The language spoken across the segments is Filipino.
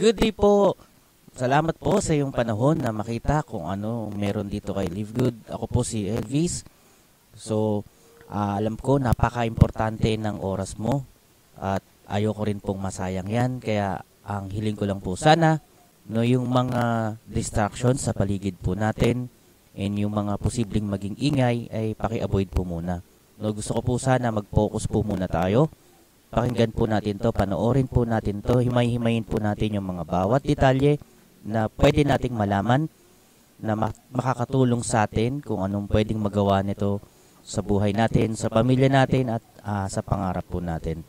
Good day po. Salamat po sa iyong panahon na makita kung ano meron dito kay Live Good. Ako po si Elvis. So, alam ko napaka-importante ng oras mo at ayoko rin pong masayang yan. Kaya ang hiling ko lang po sana, no, yung mga distractions sa paligid po natin and yung mga posibleng maging ingay ay paki-avoid po muna. No, gusto ko po sana mag-focus po muna tayo. Pakinggan po natin to, panoorin po natin to, himay-himayin po natin yung mga bawat detalye na pwede nating malaman na makakatulong sa atin kung anong pwedeng magawa nito sa buhay natin, sa pamilya natin at sa pangarap po natin.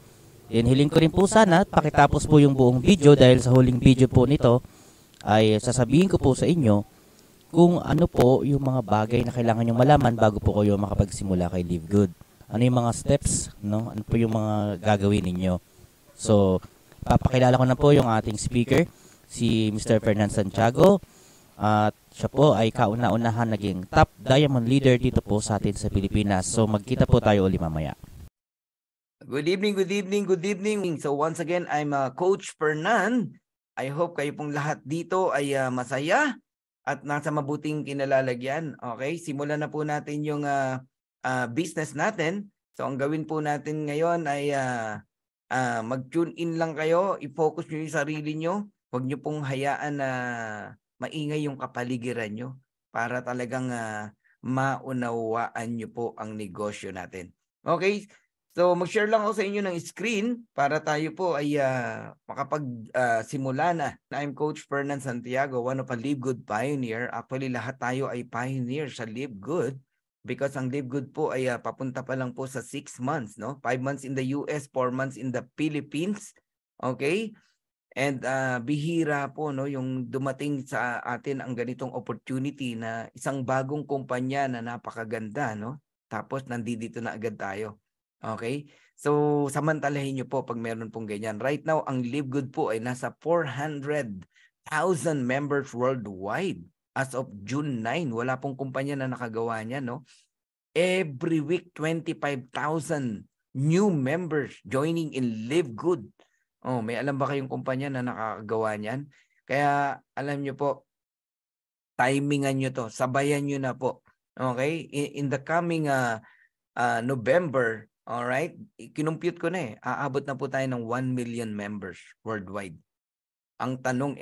Hiling ko rin po sana, pakitapos po yung buong video dahil sa huling video po nito ay sasabihin ko po sa inyo kung ano po yung mga bagay na kailangan nyong malaman bago po kayo makapagsimula kay Live Good. Ano yung mga steps, no? Ano po yung mga gagawin ninyo? So, papakilala ko na po yung ating speaker, si Mr. Fernan Santiago. At siya po ay kauna-unahan naging top diamond leader dito po sa atin sa Pilipinas. So, magkita po tayo uli mamaya. Good evening, good evening, good evening. So, once again, I'm Coach Fernan. I hope kayo pong lahat dito ay masaya at nasa mabuting kinalalagyan. Okay, simulan na po natin yung business natin. So ang gawin po natin ngayon ay mag-tune in lang kayo, i-focus nyo yung sarili nyo. Huwag nyo pong hayaan na maingay yung kapaligiran nyo para talagang maunawaan nyo po ang negosyo natin. Okay, so mag-share lang ako sa inyo ng screen para tayo po ay makapag-simula na. I'm Coach Fernan Santiago, one of a Live Good pioneer. Actually lahat tayo ay pioneer sa Live Good. Because ang Live Good po ay papunta pa lang po sa 6 months, no? 5 months in the US, 4 months in the Philippines. Okay? And bihira po, no, yung dumating sa atin ang ganitong opportunity na isang bagong kumpanya na napakaganda, no? Tapos nandito na agad tayo. Okay? So samantalahin niyo po pag meron pong ganyan. Right now, ang Live Good po ay nasa 400,000 members worldwide. As of June 9, wala pong kumpanya na nakagawa niya, no? Every week, 25,000 new members joining in Live Good. Oh, may alam ba kayong kumpanya na nakagawa niyan? Kaya alam niyo po, timingan niyo to, sabayan niyo na po. Okay? In the coming November, all right? Kinumpute ko na aabot na po tayo ng 1 million members worldwide. Ang tanong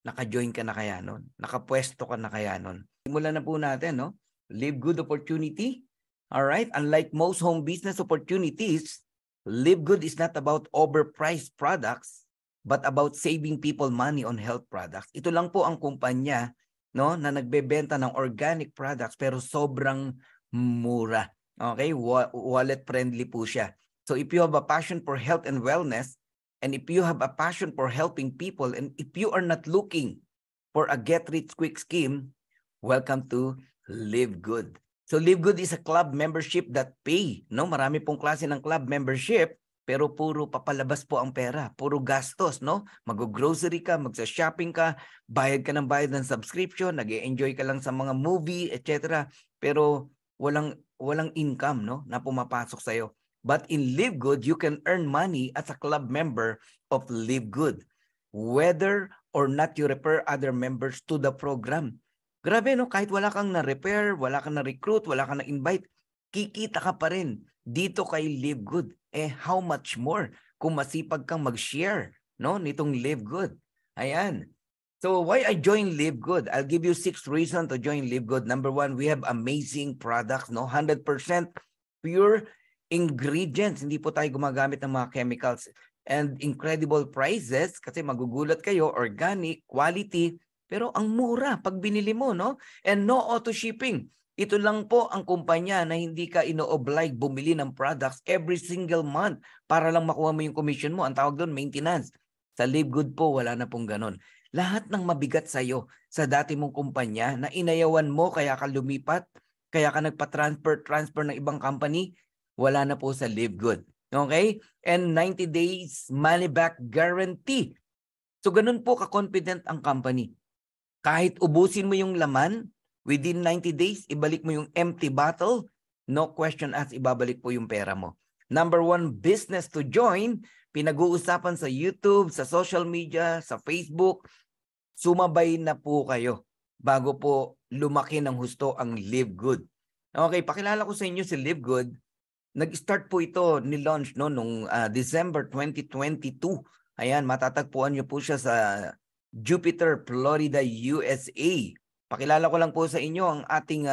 naka-join ka na kaya nun? Nakapwesto ka na kaya nun? Simulan na po natin, no? Live Good opportunity. Alright? Unlike most home business opportunities, Live Good is not about overpriced products, but about saving people money on health products. Ito lang po ang kumpanya, no, na nagbebenta ng organic products pero sobrang mura. Okay? Wallet friendly po siya. So if you have a passion for health and wellness, and if you have a passion for helping people, and if you are not looking for a get-rich-quick scheme, welcome to Live Good. So Live Good is a club membership that pay. No? Marami pong klase ng club membership, pero puro papalabas po ang pera. Puro gastos. No? Mag-grocery ka, magsa-shopping ka, bayad ka ng bayad ng subscription, nag-e-enjoy ka lang sa mga movie, etc. Pero walang income, no, na pumapasok sa'yo. But in Live Good, you can earn money as a club member of Live Good, whether or not you refer other members to the program. Grabe, no? Kahit wala kang na-repair, wala kang na-recruit, wala kang na-invite, kikita ka pa rin dito kay Live Good. How much more kung masipag kang mag-share, no, nitong Live Good. Ayan. So why I joined Live Good? I'll give you 6 reasons to join Live Good. Number 1, we have amazing products, no? 100% pure ingredients. Hindi po tayo gumagamit ng mga chemicals. And incredible prices kasi magugulat kayo, organic, quality, pero ang mura pag binili mo, no? And no auto shipping. Ito lang po ang kumpanya na hindi ka ino-oblige bumili ng products every single month para lang makuha mo yung commission mo. Ang tawag doon, maintenance. Sa Live Good po, wala na pong ganun. Lahat ng mabigat sa'yo sa dati mong kumpanya na inayawan mo kaya ka lumipat, kaya ka nagpa-transfer ng ibang company, wala na po sa Live Good. Okay? And 90 days money back guarantee. So ganun po ka-confident ang company. Kahit ubusin mo yung laman, within 90 days, ibalik mo yung empty bottle, no question asked, ibabalik po yung pera mo. Number 1 business to join, pinag-uusapan sa YouTube, sa social media, sa Facebook, sumabay na po kayo bago po lumaki ng husto ang Live Good. Okay, pakilala ko sa inyo si Live Good. Nag-start po ito ni launch nung December 2022. Ayan, matatagpuan niyo po siya sa Jupiter, Florida, USA. Pakilala ko lang po sa inyo ang ating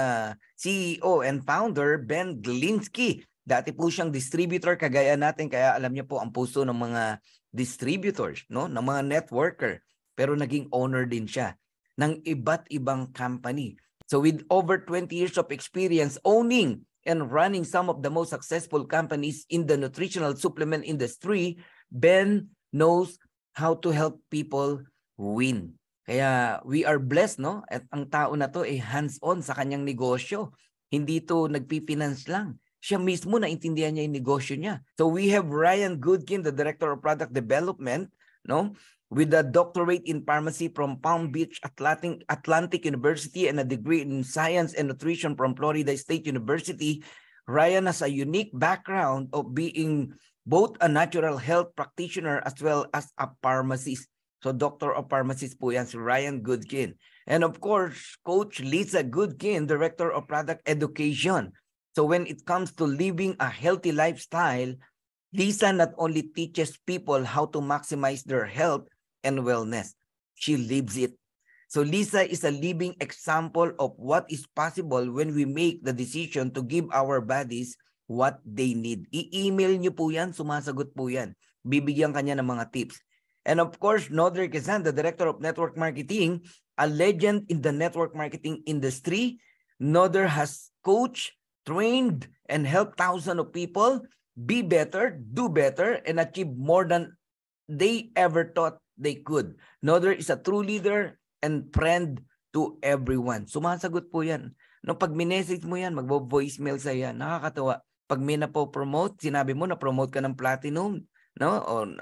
CEO and founder, Ben Glinsky. Dati po siyang distributor kagaya natin, kaya alam niyo po ang puso ng mga distributors, no, ng mga networker. Pero naging owner din siya ng iba't ibang company. So with over 20 years of experience owning and running some of the most successful companies in the nutritional supplement industry, Ben knows how to help people win. Kaya we are blessed, no? At ang tao na to ay hands-on sa kanyang negosyo. Hindi to nagpi-finance lang. Siya mismo naintindihan niya yung negosyo niya. So we have Ryan Goodkin, the Director of Product Development, no? With a doctorate in pharmacy from Palm Beach Atlantic University and a degree in science and nutrition from Florida State University, Ryan has a unique background of being both a natural health practitioner as well as a pharmacist. So Doctor of Pharmacist po yan si Ryan Goodkin. And of course, Coach Lisa Goodkin, Director of Product Education. So when it comes to living a healthy lifestyle, Lisa not only teaches people how to maximize their health and wellness, she lives it. So Lisa is a living example of what is possible when we make the decision to give our bodies what they need. I-email nyo po yan, sumasagot po yan. Bibigyan kanya ng mga tips. And of course, Nodre Quezan, the Director of Network Marketing, a legend in the network marketing industry. Nodre has coached, trained, and helped thousands of people be better, do better, and achieve more than they ever thought they could. Nodre is a true leader and friend to everyone. Sumasagot po yan. No, pag minessage mo yan, magbo-voicemail sa yan. Nakakatawa. Pag may napo-promote, sinabi mo na-promote ka ng platinum, no?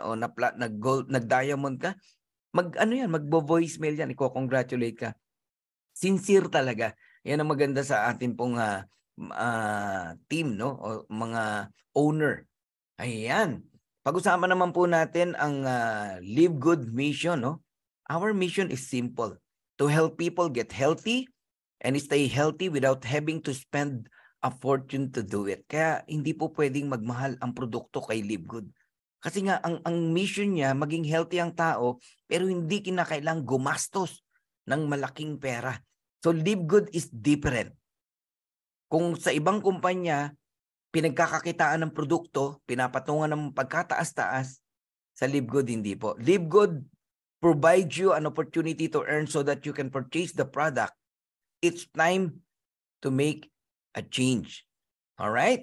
O nag-gold, nag-diamond ka, magbo-voicemail yan, iko-congratulate ka. Sincere talaga. Yan ang maganda sa atin pong team, no? O mga owner. Ayan. Pag-usapan naman po natin ang Live Good mission, no? Our mission is simple, to help people get healthy and stay healthy without having to spend a fortune to do it. Kaya hindi po pwedeng magmahal ang produkto kay Live Good. Kasi nga, ang mission niya, maging healthy ang tao, pero hindi kinakailang gumastos ng malaking pera. So Live Good is different. Kung sa ibang kumpanya, pinagkakakitaan ng produkto, pinapatungan ng pagkataas-taas, sa Live Good hindi po. Live Good provides you an opportunity to earn so that you can purchase the product. It's time to make a change. All right?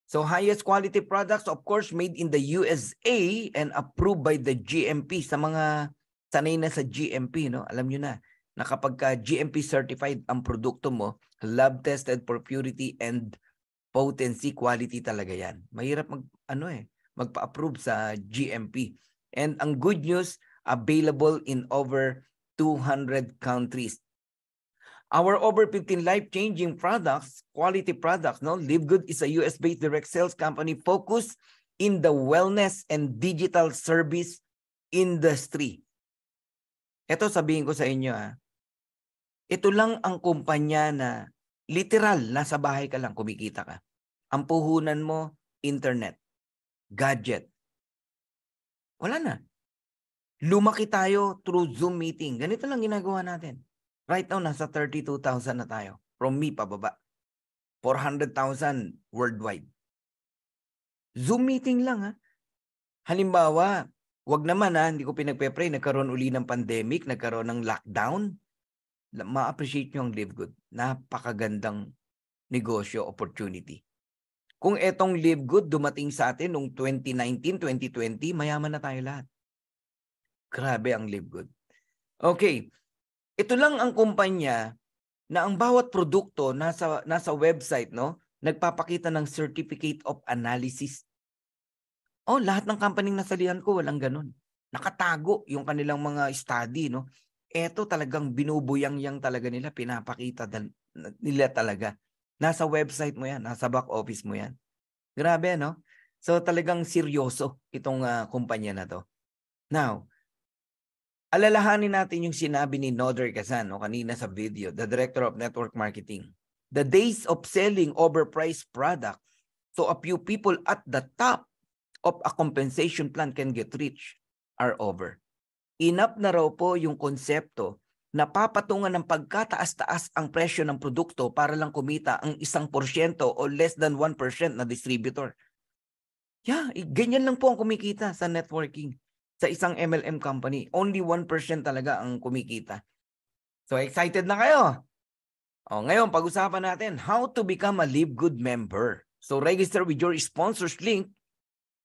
So highest quality products, of course, made in the USA and approved by the GMP. Sa mga sanay na sa GMP, no? Alam nyo na kapag GMP certified ang produkto mo, lab tested for purity and potency, quality talaga yan. Mahirap magpa-approve sa GMP. And ang good news, available in over 200 countries. Our over 15 life-changing products, quality products, no? Live Good is a US-based direct sales company focused in the wellness and digital service industry. Ito sabihin ko sa inyo, ito lang ang kumpanya na literal, nasa bahay ka lang, kumikita ka. Ang puhunan mo, internet, gadget. Wala na. Lumaki tayo through Zoom meeting. Ganito lang ginagawa natin. Right now, nasa 32,000 na tayo. From me, pababa. 400,000 worldwide. Zoom meeting lang, Halimbawa, wag naman hindi ko pinagpe-pray, nagkaroon uli ng pandemic, nagkaroon ng lockdown. Ma-appreciate nyo ang Live Good. Napakagandang negosyo opportunity. Kung etong Live Good dumating sa atin noong 2019, 2020, mayaman na tayo lahat. Grabe ang Live Good. Okay. Ito lang ang kumpanya na ang bawat produkto nasa website, no? Nagpapakita ng certificate of analysis. Lahat ng company nasalihan ko walang ganun. Nakatago yung kanilang mga study, no? Ito talagang binubuyang-yang talaga nila, pinapakita nila talaga. Nasa website mo yan, nasa back office mo yan. Grabe, no? So talagang seryoso itong kumpanya na to. Now, alalahanin natin yung sinabi ni Noder Kazan kanina sa video, the Director of Network Marketing. The days of selling overpriced product so a few people at the top of a compensation plan can get rich are over. Enough na raw po yung konsepto na papatungan ng pagkataas-taas ang presyo ng produkto para lang kumita ang 1% o less than 1% na distributor. Yeah, ganyan lang po ang kumikita sa networking. Sa isang MLM company, only 1% talaga ang kumikita. So excited na kayo? Ngayon, pag-usapan natin how to become a Live Good member. So register with your sponsors link.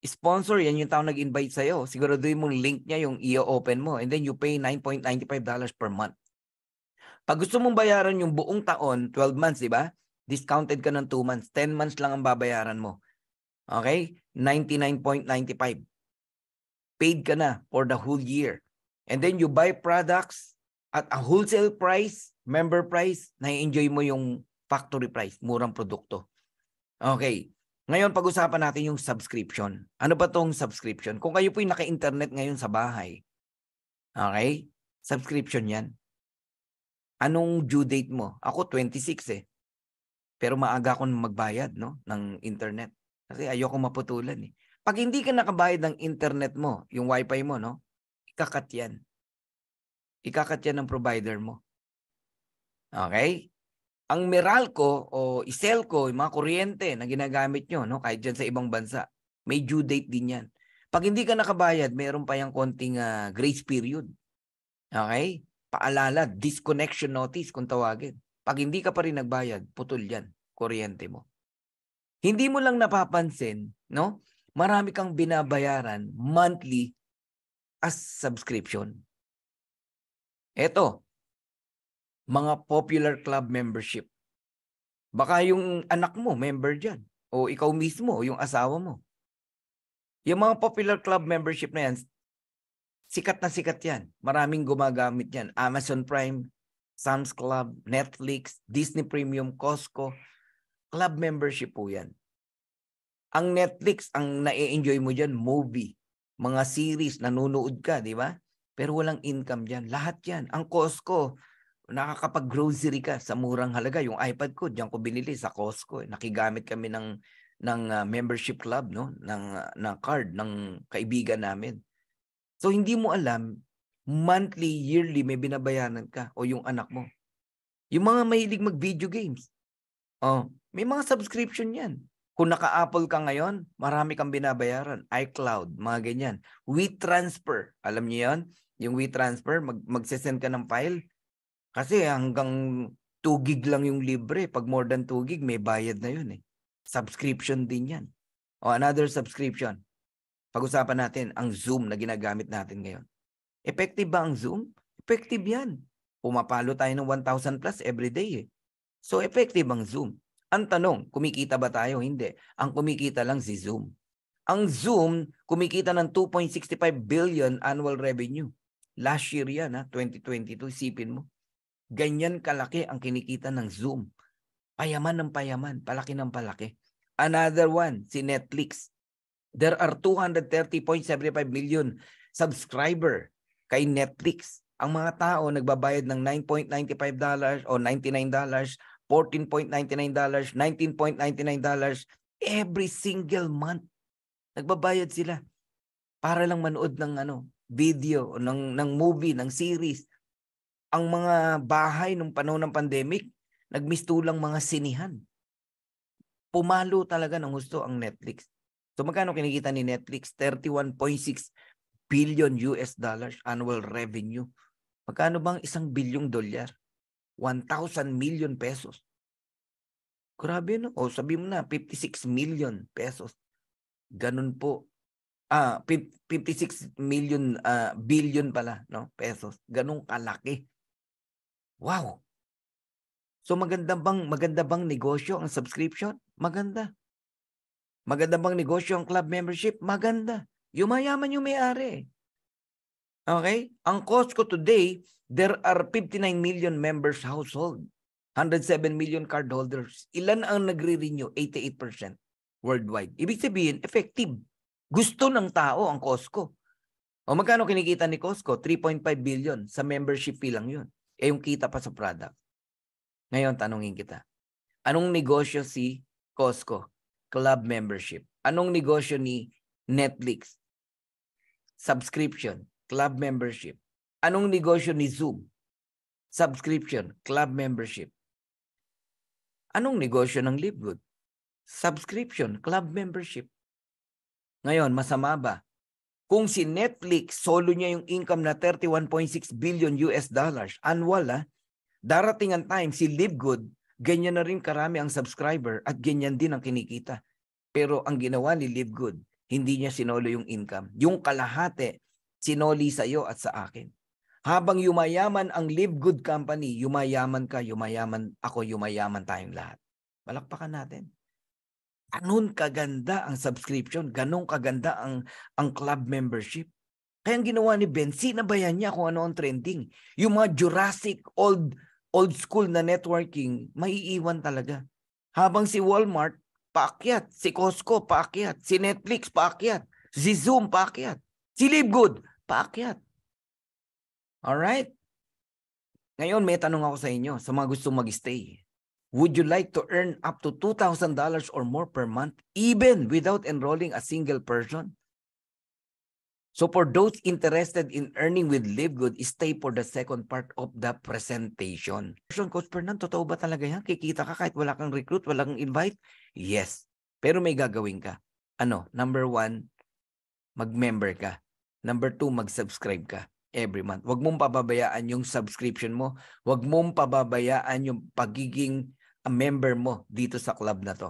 Sponsor, yan yung tao nag-invite sa'yo. Siguraduhin mong link niya yung i-open mo. And then you pay $9.95 per month. Pag gusto mong bayaran yung buong taon, 12 months, di ba? Discounted ka ng 2 months. 10 months lang ang babayaran mo. Okay? $99.95. Paid ka na for the whole year. And then you buy products at a wholesale price, member price, na-enjoy mo yung factory price, murang produkto. Okay. Ngayon, pag-usapan natin yung subscription. Ano ba tong subscription? Kung kayo po'y naka-internet ngayon sa bahay, okay? Subscription yan. Anong due date mo? Ako, 26 eh. Pero maaga akong magbayad ng internet. Kasi ayoko maputulan eh. Pag hindi ka nakabayad ng internet mo, yung wifi mo, ikakat yan. Ikakat yan ng provider mo. Okay? Ang Meralco o Iselco, yung mga kuryente na ginagamit nyo, kahit dyan sa ibang bansa, may due date din yan. Pag hindi ka nakabayad, mayroon pa yung konting grace period. Okay? Paalala, disconnection notice kung tawagin. Pag hindi ka pa rin nagbayad, putol yan, kuryente mo. Hindi mo lang napapansin, marami kang binabayaran monthly as subscription. Eto, mga popular club membership. Baka yung anak mo, member dyan. O ikaw mismo, o yung asawa mo. Yung mga popular club membership na yan, sikat na sikat yan. Maraming gumagamit yan. Amazon Prime, Sam's Club, Netflix, Disney Premium, Costco. Club membership po yan. Ang Netflix, ang na-enjoy mo dyan, movie. Mga series, nanonood ka, di ba? Pero walang income dyan. Lahat yan. Ang Costco, nakakapag-grocery ka sa murang halaga. Yung iPad ko, diyan ko binili sa Costco. Nakigamit kami ng membership club, ng card ng kaibigan namin. So hindi mo alam, monthly, yearly may binabayaran ka o yung anak mo. Yung mga mahilig mag-video games. May mga subscription yan. Kung naka-Apple ka ngayon, marami kang binabayaran. iCloud, mga ganyan. WeTransfer, alam niyo yan? Yung WeTransfer, magsesend ka ng file. Kasi hanggang 2 gig lang yung libre. Pag more than 2 gig, may bayad na yun eh. Subscription din yan. Another subscription. Pag-usapan natin ang Zoom na ginagamit natin ngayon. Effective ba ang Zoom? Effective yan. Pumapalo tayo ng 1,000 plus every day eh. So effective ang Zoom. Ang tanong, kumikita ba tayo? Hindi. Ang kumikita lang si Zoom. Ang Zoom, kumikita ng 2.65 billion annual revenue. Last year yan, 2022, isipin mo. Ganyan kalaki ang kinikita ng Zoom. Payaman ng payaman, palaki ng palaki. Another one, si Netflix. There are 230.75 million subscriber kay Netflix. Ang mga tao nagbabayad ng $9.95 o $99, $14.99, $19.99 every single month. Nagbabayad sila para lang manood ng video, ng movie, ng series. Ang mga bahay nung panahon ng pandemic, nagmistulang mga sinihan. Pumalo talaga ng gusto ang Netflix. So magkano kinikita ni Netflix? 31.6 billion US dollars annual revenue. Magkano bang $1 billion? 1,000 million pesos. Grabe O sabi mo na, 56 million pesos. Ganun po. 56 million billion pala, pesos. Ganun kalaki. Wow. So maganda bang negosyo ang subscription? Maganda. Maganda bang negosyo ang club membership? Maganda. Yumayaman yung may-ari. Okay? Ang Costco today, there are 59 million members household. 107 million cardholders. Ilan ang nagre-renew? 88%. worldwide. Ibig sabihin, effective. Gusto ng tao ang Costco. O magkano kinikita ni Costco? 3.5 billion. Sa membership fee lang yun. Yung kita pa sa product. Ngayon, tanungin kita. Anong negosyo si Costco? Club membership. Anong negosyo ni Netflix? Subscription. Club membership. Anong negosyo ni Zoom? Subscription. Club membership. Anong negosyo ng Livegood? Subscription. Club membership. Ngayon, masama ba? Kung si Netflix, solo niya yung income na 31.6 billion US dollars, annual, darating ang time, si Livegood, ganyan na rin karami ang subscriber at ganyan din ang kinikita. Pero ang ginawa ni Livegood, hindi niya sinolo yung income. Yung kalahati, sinoli sa iyo at sa akin. Habang yumayaman ang Livegood Company, yumayaman ka, yumayaman ako, yumayaman tayong lahat. Palakpakan natin. Ganun kaganda ang subscription, ganun kaganda ang club membership. Kaya ang ginawa ni Ben, sinabayan niya kung ano ang trending. Yung mga Jurassic, old school na networking, maiiwan talaga. Habang si Walmart, paakyat. Si Costco, paakyat. Si Netflix, paakyat. Si Zoom, paakyat. Si Livegood, paakyat. Alright? Ngayon, may tanong ako sa inyo, sa mga gusto mag-stay. Would you like to earn up to $2,000 or more per month, even without enrolling a single person? So for those interested in earning with Livegood, stay for the second part of the presentation. Coach Fernan, totoo ba talaga yan? Kikita ka kahit wala kang recruit, wala kang invite? Yes. Pero may gagawin ka. Ano? Number 1, mag-member ka. Number 2, mag-subscribe ka every month. Huwag mong pababayaan yung subscription mo. Huwag mong pababayaan yung pagiging a member mo dito sa club na to.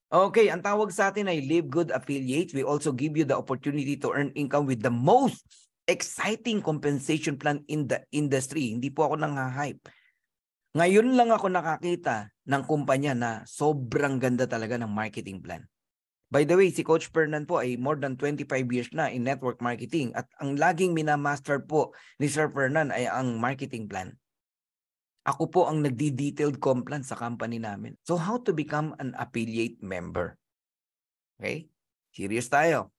Okay, ang tawag sa atin ay Livegood Affiliates. We also give you the opportunity to earn income with the most exciting compensation plan in the industry. Hindi po ako nang-hype. Ngayon lang ako nakakita ng kumpanya na sobrang ganda talaga ng marketing plan. By the way, si Coach Fernan po ay more than 25 years na in network marketing at ang laging minamaster po ni Sir Fernan ay ang marketing plan. Ako po ang nagdi-detailed complan sa company namin. So how to become an affiliate member? Okay? Serious tayo.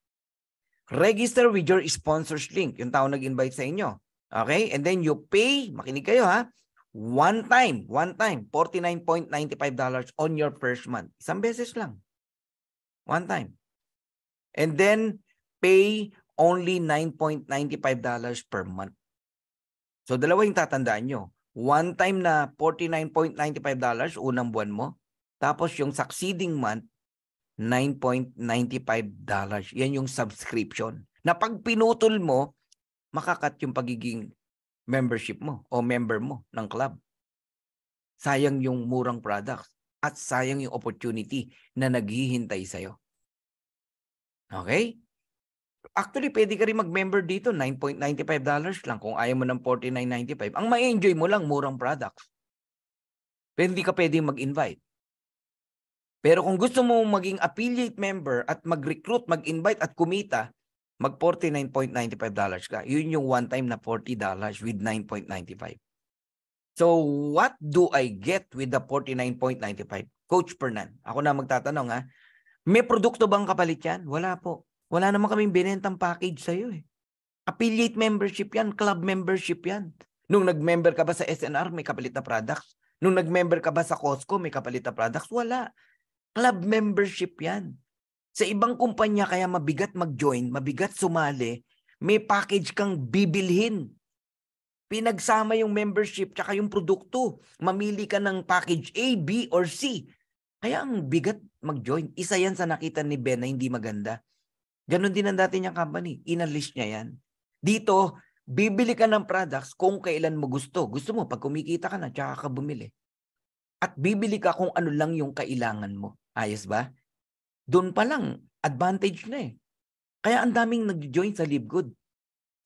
Register with your sponsors link. Yung tao nag-invite sa inyo. Okay? And then you pay, makinig kayo ha, one time, $49.95 on your first month. Isang beses lang. One time. And then pay only $9.95 per month. So dalawa yung tatandaan nyo. One time na $49.95 unang buwan mo. Tapos yung succeeding month, $9.95. Yan yung subscription. Na pag pinutol mo, makakat yung pagiging membership mo o member mo ng club. Sayang yung murang products at sayang yung opportunity na naghihintay sa'yo. Okay? Actually, pwede ka rin mag-member dito, $9.95 lang kung ayaw mo ng $49.95. Ang ma-enjoy mo lang, murang products. Pero hindi ka pwedeng mag-invite. Pero kung gusto mo maging affiliate member at mag-recruit, mag-invite at kumita, mag $49.95 ka. Yun yung one time na $40 with $9.95. So, what do I get with the $49.95? Coach Fernan, ako na magtatanong ha. May produkto bang kapalit yan? Wala po. Wala naman kaming binentang package sa'yo eh. Affiliate membership yan, club membership yan. Nung nag-member ka ba sa SNR, may kapalit na products? Nung nag-member ka ba sa Costco, may kapalit na products? Wala. Club membership yan. Sa ibang kumpanya, kaya mabigat mag-join, mabigat sumali, may package kang bibilhin. Pinagsama yung membership tsaka yung produkto. Mamili ka ng package A, B, or C. Kaya ang bigat mag-join. Isa yan sa nakita ni Ben na hindi maganda. Ganon din ang dati niyang company. Inalis niya yan. Dito, bibili ka ng products kung kailan mo gusto. Gusto mo, pag kumikita ka na, tsaka ka bumili. At bibili ka kung ano lang yung kailangan mo. Ayos ba? Doon pa lang, advantage na eh. Kaya ang daming nag-join sa Livegood.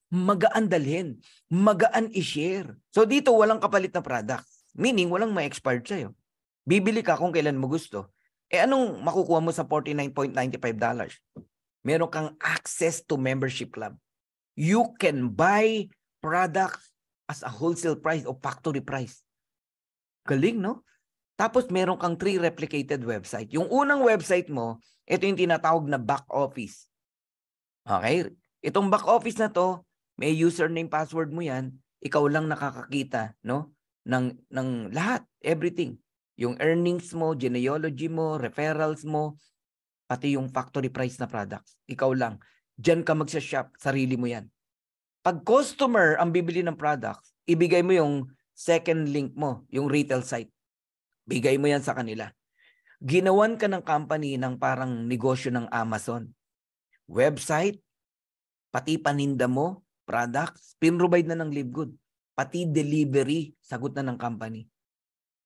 Magaan dalhin. Magaan i-share. So dito, walang kapalit na products. Meaning, walang ma-expired sa'yo. Bibili ka kung kailan mo gusto. Eh anong makukuha mo sa $49.95? Meron kang access to membership club. You can buy products as a wholesale price o factory price. Galing, no? Tapos meron kang 3 replicated website. Yung unang website mo, ito yung tinatawag na back office. Okay? Itong back office na to, may username, password mo yan, ikaw lang nakakakita, no? Ng lahat, everything. Yung earnings mo, genealogy mo, referrals mo, pati yung factory price na products. Ikaw lang. Diyan ka magsashop, sarili mo yan. Pag customer ang bibili ng products, ibigay mo yung second link mo, yung retail site. Bigay mo yan sa kanila. Ginawan ka ng company ng parang negosyo ng Amazon. Website, pati paninda mo, products, pinrovide na ng Livegood. Pati delivery, sagot na ng company.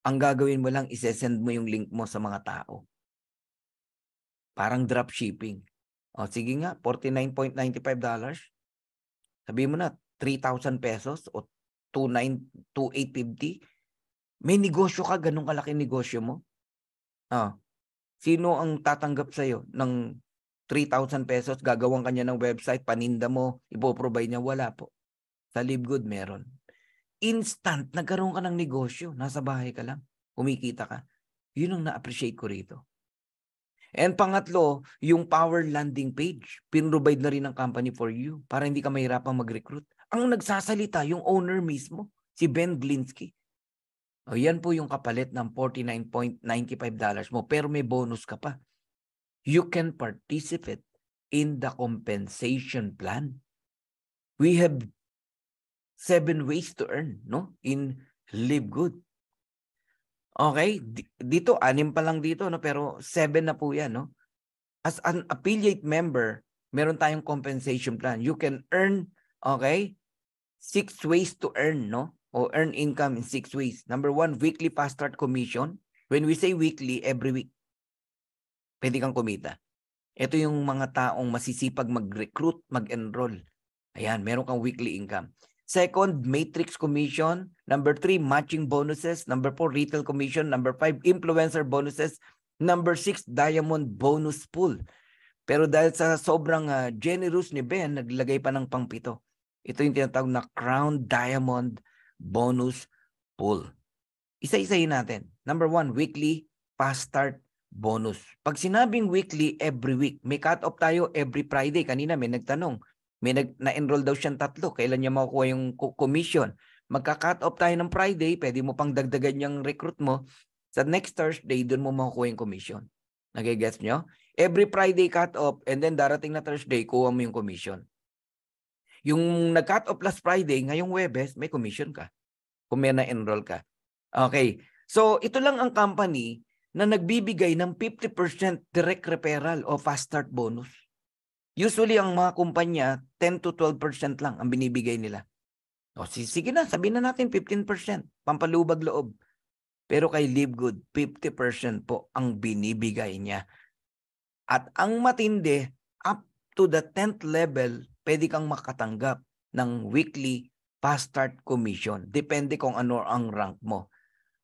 Ang gagawin mo lang, isesend mo yung link mo sa mga tao. Parang dropshipping. O sige nga, $49.95. Sabihin mo na, 3,000 pesos o 2,850. May negosyo ka, ganun kalaki negosyo mo. Sino ang tatanggap sa'yo ng 3,000 pesos, gagawang kanya ng website, paninda mo, ipoprovide niya? Wala po. Sa Livegood meron. Instant, nagkaroon ka ng negosyo. Nasa bahay ka lang. Kumikita ka. Yun ang na-appreciate ko rito. And pangatlo, yung power landing page. Pinrovide na rin ng company for you para hindi ka mahirapang mag-recruit. Ang nagsasalita, yung owner mismo, si Ben Glinsky. O yan po yung kapalit ng $49.95 mo, pero may bonus ka pa. You can participate in the compensation plan. We have 7 ways to earn, no? In Livegood. Okay, dito 6 pa lang dito, no? Pero 7 na po 'yan, no? As an affiliate member, meron tayong compensation plan. You can earn, okay, 6 ways to earn, no? O earn income in 6 ways. Number 1, weekly fast start commission. When we say weekly, every week, pwede kang kumita. Ito yung mga taong masisipag mag-recruit, mag-enroll. Ayan, meron kang weekly income. Second, matrix commission. Number 3, matching bonuses. Number 4, retail commission. Number 5, influencer bonuses. Number 6, diamond bonus pool. Pero dahil sa sobrang generous ni Ben, naglagay pa ng pang-7. Ito yung tinatawag na Crown Diamond Bonus Pool. Isa-isahin natin. Number 1, weekly fast start bonus. Pag sinabing weekly, every week. May cut-off tayo every Friday. Kanina may nagtanong. May na-enroll daw siyang 3. Kailan niya makukuha yung commission? Magka-cut-off tayo ng Friday, pwede mo pang dagdagan yung recruit mo. Sa next Thursday, doon mo makukuha yung commission. Nagigets nyo? Every Friday cut-off, and then darating na Thursday, kuha mo yung commission. Yung nag-cut-off last Friday, ngayong Webes, may commission ka. Kung may na-enroll ka. Okay. So, ito lang ang company na nagbibigay ng 50% direct referral o fast start bonus. Usually, ang mga kumpanya, 10 to 12% lang ang binibigay nila. O, sige na, sabihin na natin 15%. Pampalubag loob. Pero kay Livegood, 50% po ang binibigay niya. At ang matindi, up to the 10th level, pwede kang makatanggap ng weekly fast start commission. Depende kung ano ang rank mo.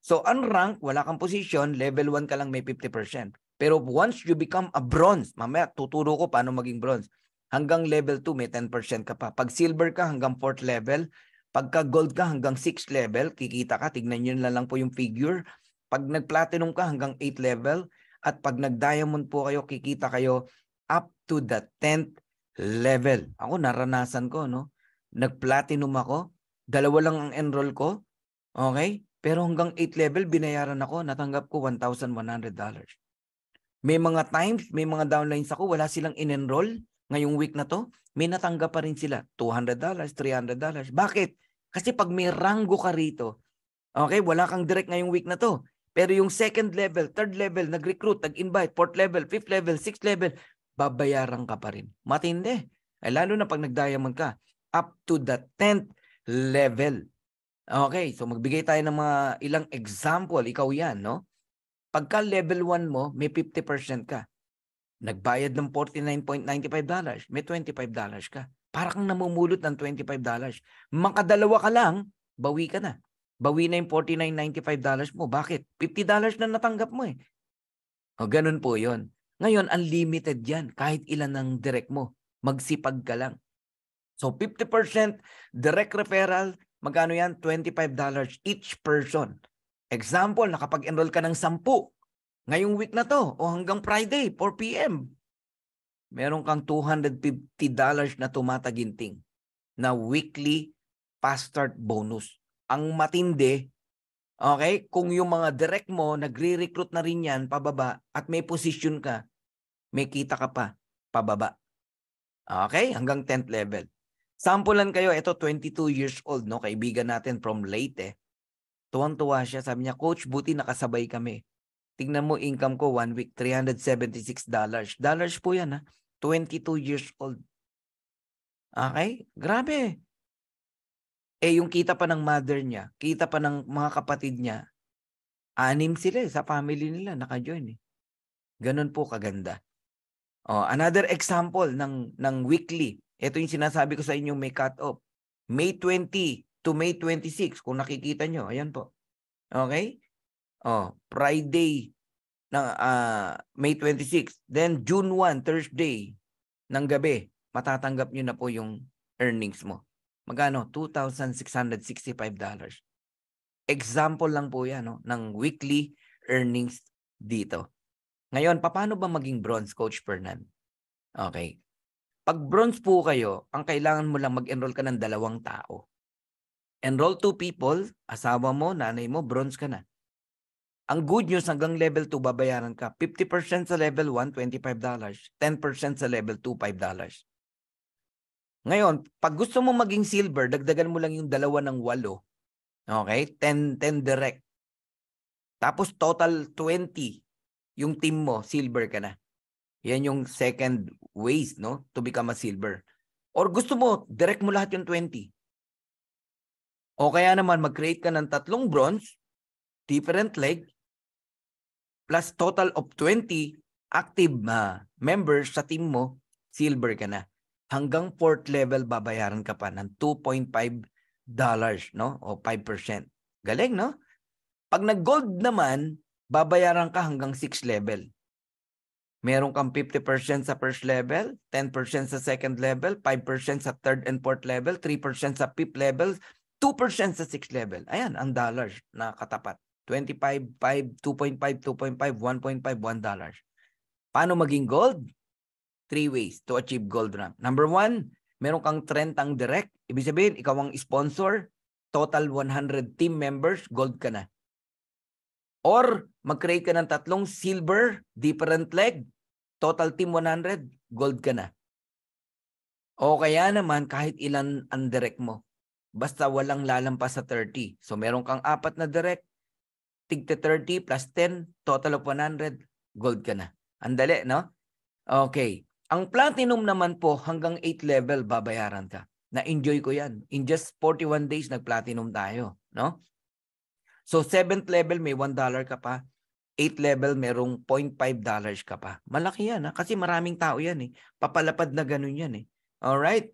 So, ang rank, wala kang position, level 1 ka lang may 50%. Pero once you become a bronze, mamaya tuturo ko paano maging bronze. Hanggang level 2, may 10% ka pa. Pag silver ka, hanggang 4th level. Pagka gold ka, hanggang 6th level, kikita ka, tignan nyo na lang po yung figure. Pag nag-platinum ka, hanggang 8th level. At pag nag-diamond po kayo, kikita kayo up to the 10th level. Ako, naranasan ko, no? Nag-platinum ako, 2 lang ang enroll ko, okay? Pero hanggang 8th level, binayaran ako, natanggap ko $1,100. May mga times, may mga downlines ako, wala silang in-enroll ngayong week na to, may natanggap pa rin sila, $200, $300. Bakit? Kasi pag may ranggo ka rito, okay, wala kang direct ngayong week na to. Pero yung 2nd level, 3rd level, nag-recruit, nag-invite, 4th level, 5th level, 6th level, babayaran ka pa rin. Matindi. Ay, lalo na pag nag-diamond ka, up to the 10th level. Okay, so magbigay tayo ng mga ilang example. Ikaw yan, no? Pagka level 1 mo, may 50% ka. Nagbayad ng $49.95, may $25 ka. Para kang namumulot ng $25. Makadalawa ka lang, bawi ka na. Bawi na yung $49.95 mo. Bakit? $50 na natanggap mo eh. O, ganun po yon. Ngayon, unlimited yan. Kahit ilan ang direct mo. Magsipag ka lang. So, 50% direct referral, magkano yan? $25 each person. Example, nakapag-enroll ka ng 10 ngayong week na to o hanggang Friday, 4 p.m. Meron kang $250 na tumataginting na weekly fast start bonus. Ang matindi, okay, kung yung mga direct mo, nagre-recruit na rin yan pababa at may position ka, may kita ka pa pababa. Okay, hanggang 10th level. Sampulan kayo, ito 22 years old, no? Kaibigan natin from Leyte. Tuwang-tuwa siya, sabi niya, Coach, buti nakasabay kami. Tingnan mo, income ko 1 week, $376. Dollars po yan, ha? 22 years old. Okay? Grabe. Eh, yung kita pa ng mother niya, kita pa ng mga kapatid niya, 6 sila sa family nila, naka-join. Ganun po kaganda. Oh, another example ng weekly. Ito yung sinasabi ko sa inyo, may cut-off. May 20 to May 26, kung nakikita nyo, ayan po. Okay? Oh, Friday ng May 26. Then June 1, Thursday ng gabi, matatanggap nyo na po yung earnings mo. Magkano? $2,665. Example lang po yan, no, ng weekly earnings dito. Ngayon, paano ba maging bronze, Coach Fernan? Okay. Pag bronze po kayo, ang kailangan mo lang mag-enroll ka ng 2 tao. Enroll 2 people, asawa mo, nanay mo, bronze ka na. Ang good news, hanggang level 2, babayaran ka. 50% sa level 1, $25. 10% sa level 2, $5. Ngayon, pag gusto mo maging silver, dagdagan mo lang yung 2 ng 8. Okay? 10 direct. Tapos total 20 yung team mo, silver ka na. Yan yung second ways, no, to become a silver. Or gusto mo, direct mo lahat yung 20. O kaya naman, mag-create ka ng 3 bronze, different leg, plus total of 20 active members sa team mo, silver ka na. Hanggang 4th level, babayaran ka pa ng $2.5, no? O 5%. Galing, no? Pag nag-gold naman, babayaran ka hanggang 6th level. Meron kang 50% sa first level, 10% sa second level, 5% sa third and fourth level, 3% sa fifth level, 2% sa sixth level. Ayan, ang dollars na katapat. 25, 5, 2.5, 2.5, 1.5, $1. Paano maging gold? 3 ways to achieve gold rank. Number 1, meron kang 30 direct. Ibig sabihin, ikaw ang sponsor. Total 100 team members, gold ka na. Or, mag-create ka ng 3 silver, different leg. Total team 100, gold ka na. O kaya naman, kahit ilan ang direct mo. Basta walang lalampas sa 30. So, meron kang 4 na direct. Tigta 30 plus 10, total of 100, gold ka na. Andali, no? Okay. Ang platinum naman po, hanggang 8 level, babayaran ka. Na-enjoy ko yan. In just 41 days, nag-platinum tayo, no? So, 7th level, may $1 ka pa. 8th level, merong $0.5 ka pa. Malaki yan, ha? Kasi maraming tao yan, eh. Papalapad na ganun yan, eh. Alright?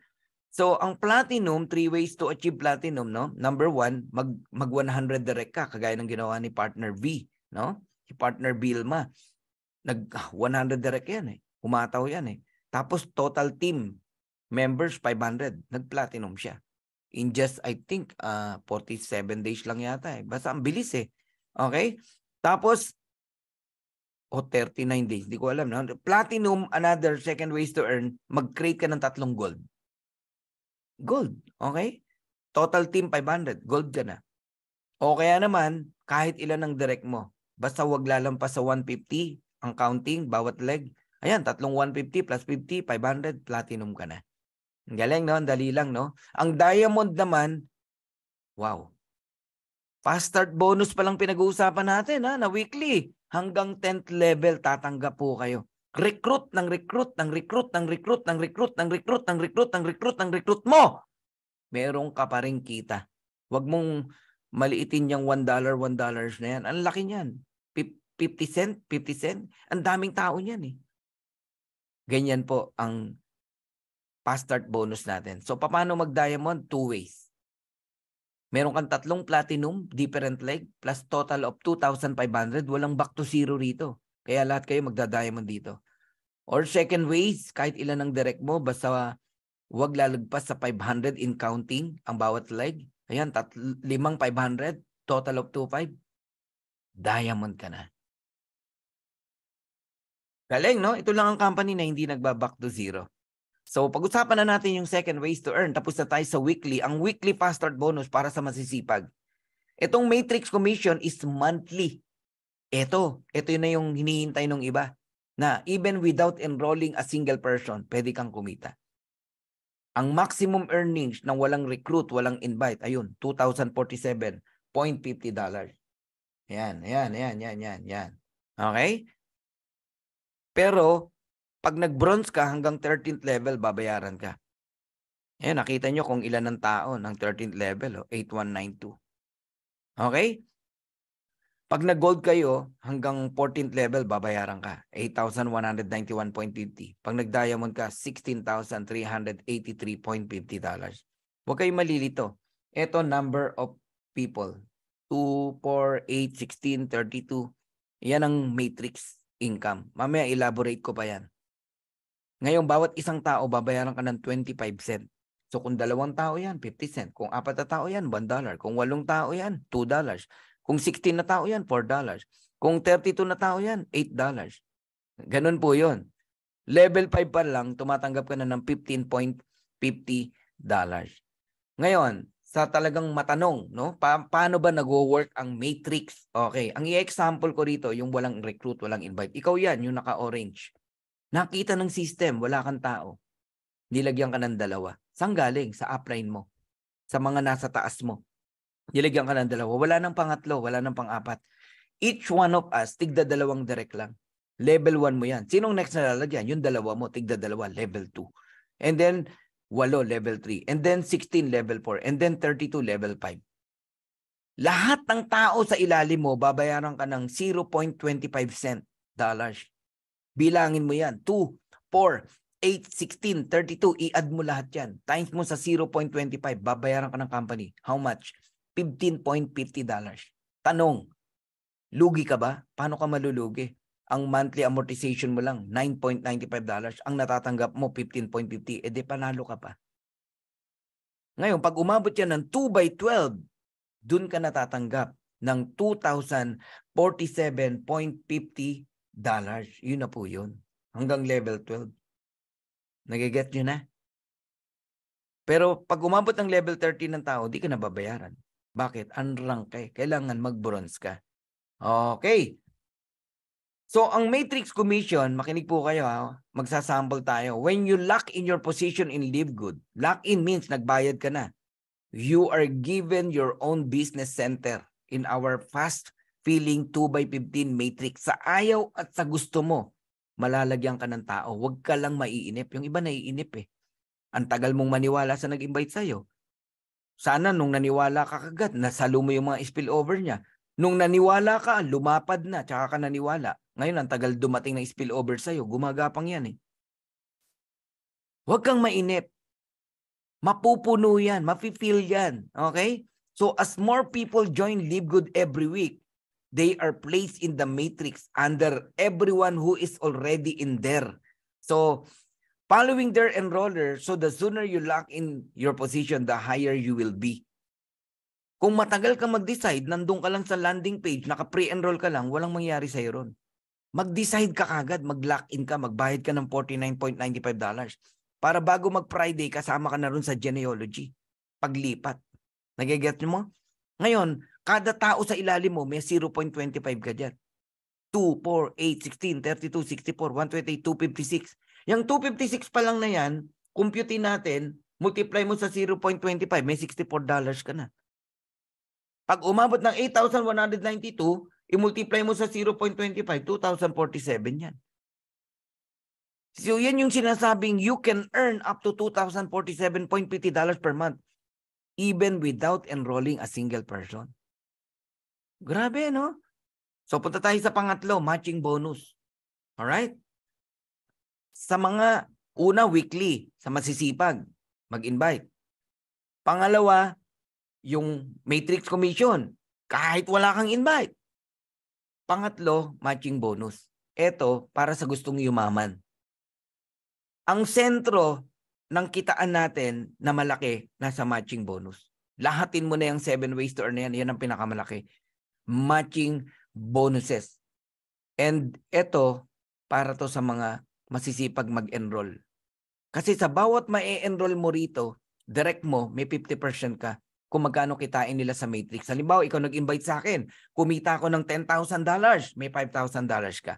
So, ang platinum, 3 ways to achieve platinum, no? Number 1, mag 100 direct ka, kagaya ng ginawa ni Partner V, no? Si Partner Vilma, nag 100 direct yan, eh. Umataw yan, eh. Tapos, total team members, 500. Nag-platinum siya. In just, I think, 47 days lang yata, eh. Basta ang bilis, eh. Okay? Tapos, 39 days. Di ko alam, no? Platinum, another second ways to earn, mag-create ka ng 3 gold. Gold, okay? Total team 500, gold ka na. O kaya naman, kahit ilan ang direct mo, basta wag lalampas sa 150 ang counting, bawat leg. Ayan, 3 150 plus 50, 500, platinum ka na. Ang galing, no? Ang dali lang, no? Ang diamond naman, wow. Fast start bonus pa lang pinag-uusapan natin, ha? Na weekly. Hanggang 10th level, tatanggap po kayo. Recruit ng recruit, ng recruit, ng recruit, ng recruit, ng recruit, ng recruit, ng recruit, ng recruit mo. Meron ka pa rin kita. Huwag mong maliitin yung $1 na yan. Ang laki niyan. 50 cent, 50 cent. Ang daming tao niyan, eh. Ganyan po ang fast start bonus natin. So, paano mag-diamond? 2 ways. Meron kang 3 platinum, different leg, plus total of 2,500. Walang back to zero rito. Kaya lahat kayo magda-diamond dito. Or second ways, kahit ilan ang direct mo, basta huwag lalagpas sa 500 in counting ang bawat leg. Ayan, 5 500, total of 2,500. diamond ka na. Galing, no? Ito lang ang company na hindi nagbaback to zero. So, pag-usapan na natin yung second ways to earn. Tapos na tayo sa weekly. Ang weekly fast start bonus para sa masisipag. Itong matrix commission is monthly. Ito yun na yung hinihintay ng iba. Na even without enrolling a single person, pwede kang kumita. Ang maximum earnings ng walang recruit, walang invite, ayun, $2,047.50. Yan. Okay? Pero, pag nag-bronze ka hanggang 13th level, babayaran ka. Ayan, nakita nyo kung ilan ng tao ng 13th level, 8192. Okay? Pag nag-gold kayo, hanggang 14th level, babayaran ka. 8,191.50. Pag nag-diamond ka, $16,383.50. Huwag kayong malilito. Ito, number of people. 2, 4, 8, 16, 32. Yan ang matrix income. Mamaya, elaborate ko pa yan. Ngayon, bawat isang tao, babayaran ka ng 25 cent. So, kung 2 tao yan, 50 cent. Kung 4 na tao yan, $1. Kung 8 tao yan, $2. Kung 16 na tao yan, $4. Kung 32 na tao yan, $8. Ganun po yun. Level 5 pa lang, tumatanggap ka na ng $15.50. Ngayon, sa talagang matanong, no? Paano ba nag-work ang matrix? Okay, ang i-example ko rito, yung walang recruit, walang invite. Ikaw yan, yung naka-orange. Nakita ng system, wala kang tao. Nilagyan ka ng 2. Saan galing? Sa upline mo. Sa mga nasa taas mo. Nilagyan ka ng 2. Wala nang pangatlo, wala nang pang-4. Each one of us, tigda 2 direct lang. Level 1 mo yan. Sinong next na lalagyan? Yung 2 mo, tigda 2, level 2. And then, 8, level 3. And then, 16, level 4. And then, 32, level 5. Lahat ng tao sa ilalim mo, babayaran ka ng 0.25 cent dollars. Bilangin mo yan. 2, 4, 8, 16, 32. I-add mo lahat yan. Times mo sa 0.25. Babayaran ka ng company. How much? $15.50. Tanong, lugi ka ba? Paano ka malulugi? Ang monthly amortization mo lang, $9.95. Ang natatanggap mo, $15.50. E di panalo ka pa. Ngayon, pag umabot yan ng 2 by 12, dun ka natatanggap ng $2,047.50. Yun na po yun. Hanggang level 12. Nagiget nyo na? Pero pag umabot ng level 13 ng tao, di ka na babayaran. Bakit? Unrank ka. Kailangan mag-bronze ka. Okay. So, ang matrix commission, makinig po kayo ha, magsasample tayo. When you lock in your position in LiveGood, lock in means nagbayad ka na. You are given your own business center in our fast filling 2 by 15 matrix. Sa ayaw at sa gusto mo, malalagyan ka ng tao. Huwag ka lang maiinip. Yung iba naiinip eh. Ang tagal mong maniwala sa nag-invite sa'yo. Sana nung naniwala ka kagad, nasalo mo yung mga spillover niya. Nung naniwala ka, lumapad na, tsaka ka naniwala. Ngayon, ang tagal dumating na spillover sa'yo. Gumagapang yan eh. Huwag kang mainip. Mapupuno yan, mafe-feel yan. Okay? So as more people join LiveGood every week, they are placed in the matrix under everyone who is already in there. So following their enroller, so the sooner you lock in your position, the higher you will be. Kung matagal ka mag-decide, nandun ka lang sa landing page, naka-pre-enroll ka lang, walang mangyari sa'yo ron. Mag-decide ka kagad, mag-lock in ka, magbayad ka ng $49.95. Para bago mag-Friday, kasama ka na ron sa genealogy. Paglipat. Nagiget mo? Ngayon, kada tao sa ilalim mo, may 0.25 ka dyan. 2, 4, 8, 16, 32, 64, 128, 256. Yung 256 pa lang na yan, computein natin, multiply mo sa 0.25, may $64 ka na. Pag umabot ng 8,192, i-multiply mo sa 0.25, 2,047 yan. So yan yung sinasabing you can earn up to $2,047.50 per month even without enrolling a single person. Grabe, no? So punta tayo sa pangatlo, matching bonus. Alright? Sa mga una, weekly, sa masisipag, mag-invite. Pangalawa, yung matrix commission, kahit wala kang invite. Pangatlo, matching bonus. Ito, para sa gustong yumaman. Ang sentro ng kitaan natin na malaki, nasa matching bonus. Lahatin mo na yung 7 ways to earn na yan. Yan ang pinakamalaki. Matching bonuses. And ito, para to sa mga masisipag mag-enroll. Kasi sa bawat ma-enroll mo rito, direct mo, may 50% ka kung magkano kitain nila sa Matrix. Halimbawa, ikaw nag-invite sa akin, kumita ako ng $10,000, may $5,000 ka.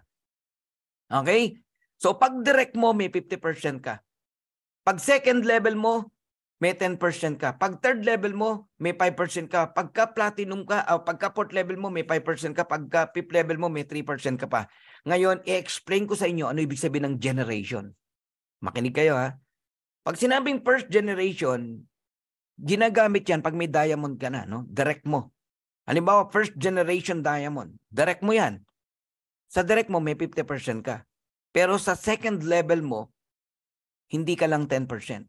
Okay? So pag direct mo, may 50% ka. Pag second level mo, may 10% ka. Pag third level mo, may 5% ka. Pagka platinum ka, pagka fourth level mo, may 5% ka. Pagka fifth level mo, may 3% ka pa. Ngayon, i-explain ko sa inyo ano ibig sabihin ng generation. Makinig kayo ha. Pag sinabing first generation, ginagamit yan pag may diamond ka na, no? Direct mo. Halimbawa, first generation diamond. Direct mo yan. Sa direct mo, may 50% ka. Pero sa second level mo, hindi ka lang 10%.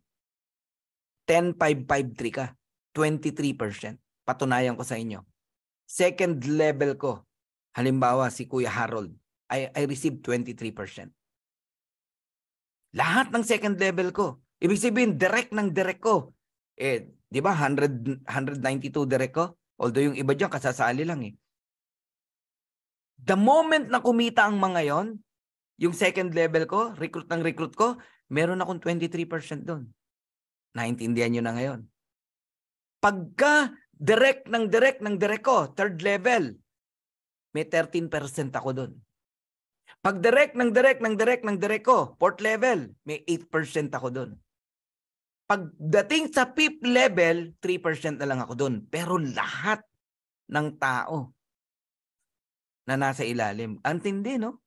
10,553 ka. 23%. Patunayan ko sa inyo. Second level ko, halimbawa si Kuya Harold, I received 23%. Lahat ng second level ko. Ibig sabihin, direct ng direct ko. Di ba, 192 direct ko? Although yung iba dyan, kasasali lang eh. The moment na kumita ang mga yon, yung second level ko, recruit ng recruit ko, meron akong 23% doon. Naintindihan nyo na ngayon. Pagka direct ng direct ko, third level, may 13% ako doon. Pag direct ng direct ko, fourth level, may 8% ako doon. Pagdating sa fifth level, 3% na lang ako doon. Pero lahat ng tao na nasa ilalim, antindi, no?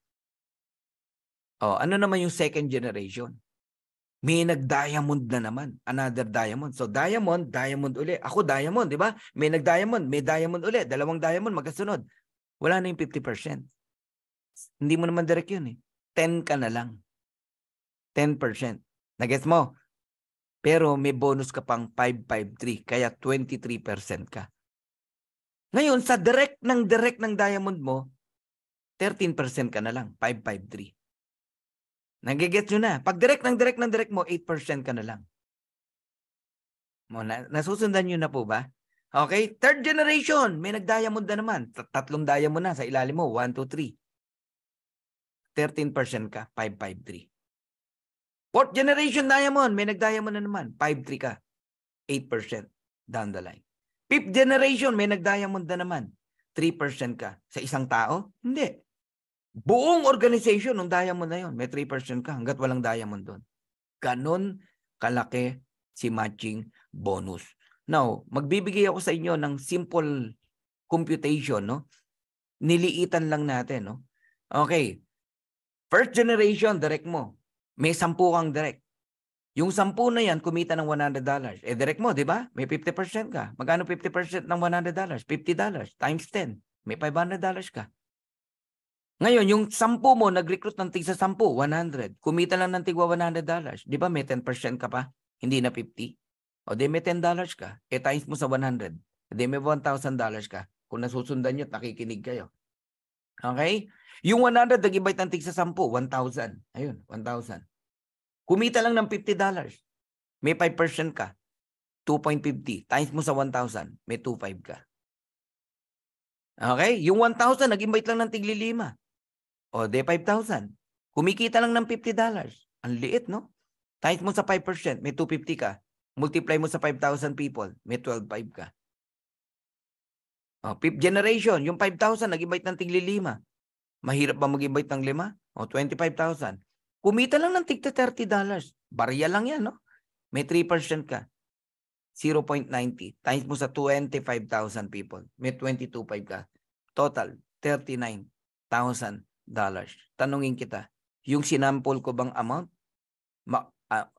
Ano naman yung second generation? May nag-diamond na naman. Another diamond. So, diamond uli. Ako diamond, di ba? May nag-diamond, may diamond uli. Dalawang diamond magkasunod. Wala na yung 50%. Hindi mo naman direct yun eh. 10 ka na lang. 10%. Nagets mo? Pero may bonus ka pang 553. Kaya 23% ka. Ngayon, sa direct ng diamond mo, 13% ka na lang. 553. Nagigets nyo na. Pag direct ng direct mo, 8% ka na lang. Nasusundan nyo na po ba? Okay? Third generation, may nag-diamond na naman. Tatlong diamond na sa ilalim mo. 1, 2, 3. 13% ka. 553. Fourth generation diamond, may nag-diamond na naman. 5-3 ka. 8% down the line. Fifth generation, may nag-diamond na naman. 3% ka. Sa isang tao? Hindi. Buong organization ng diamond na yun, may 3% ka hanggat walang diamond doon. Ganon kalaki si matching bonus. Now, magbibigay ako sa inyo ng simple computation, no? Niliitan lang natin, no? Okay. First generation, direct mo. May 10 kang direct. Yung 10 na yan, kumita ng $100. Direct mo, di ba? May 50% ka. Magkano 50% ng $100? $50 times 10. May $500 ka. Ngayon, yung 10 mo, nag-recruit ng tigsa 10, 100. Kumita lang ng tigwa $100. Di ba may 10% ka pa? Hindi na 50. O di may $10 ka. Times mo sa 100. Di may $1,000 ka. Kung nasusundan nyo, nakikinig kayo. Okay? Yung 100, nag-invite ng tigsa 10, 1,000. Ayun, 1,000. Kumita lang ng $50. May 5% ka. 2.50. Times mo sa 1,000. May 2.5 ka. Okay? Yung 1,000, nag-invite lang ng tigli 5. O, de 5,000. Kumikita lang ng $50. Ang liit, no? Times mo sa 5%, may 250 ka. Multiply mo sa 5,000 people, may 12.5 ka. O, fifth generation, yung 5,000, nag-invite ng tigli 5. Mahirap ba mag-invite ng 5? O, 25,000. Kumita lang ng tigta $30. Barya lang yan, no? May 3% ka. 0.90. Times mo sa 25,000 people, may 22.5 ka. Total, $39,000. Tanungin kita, yung sinample ko bang amount?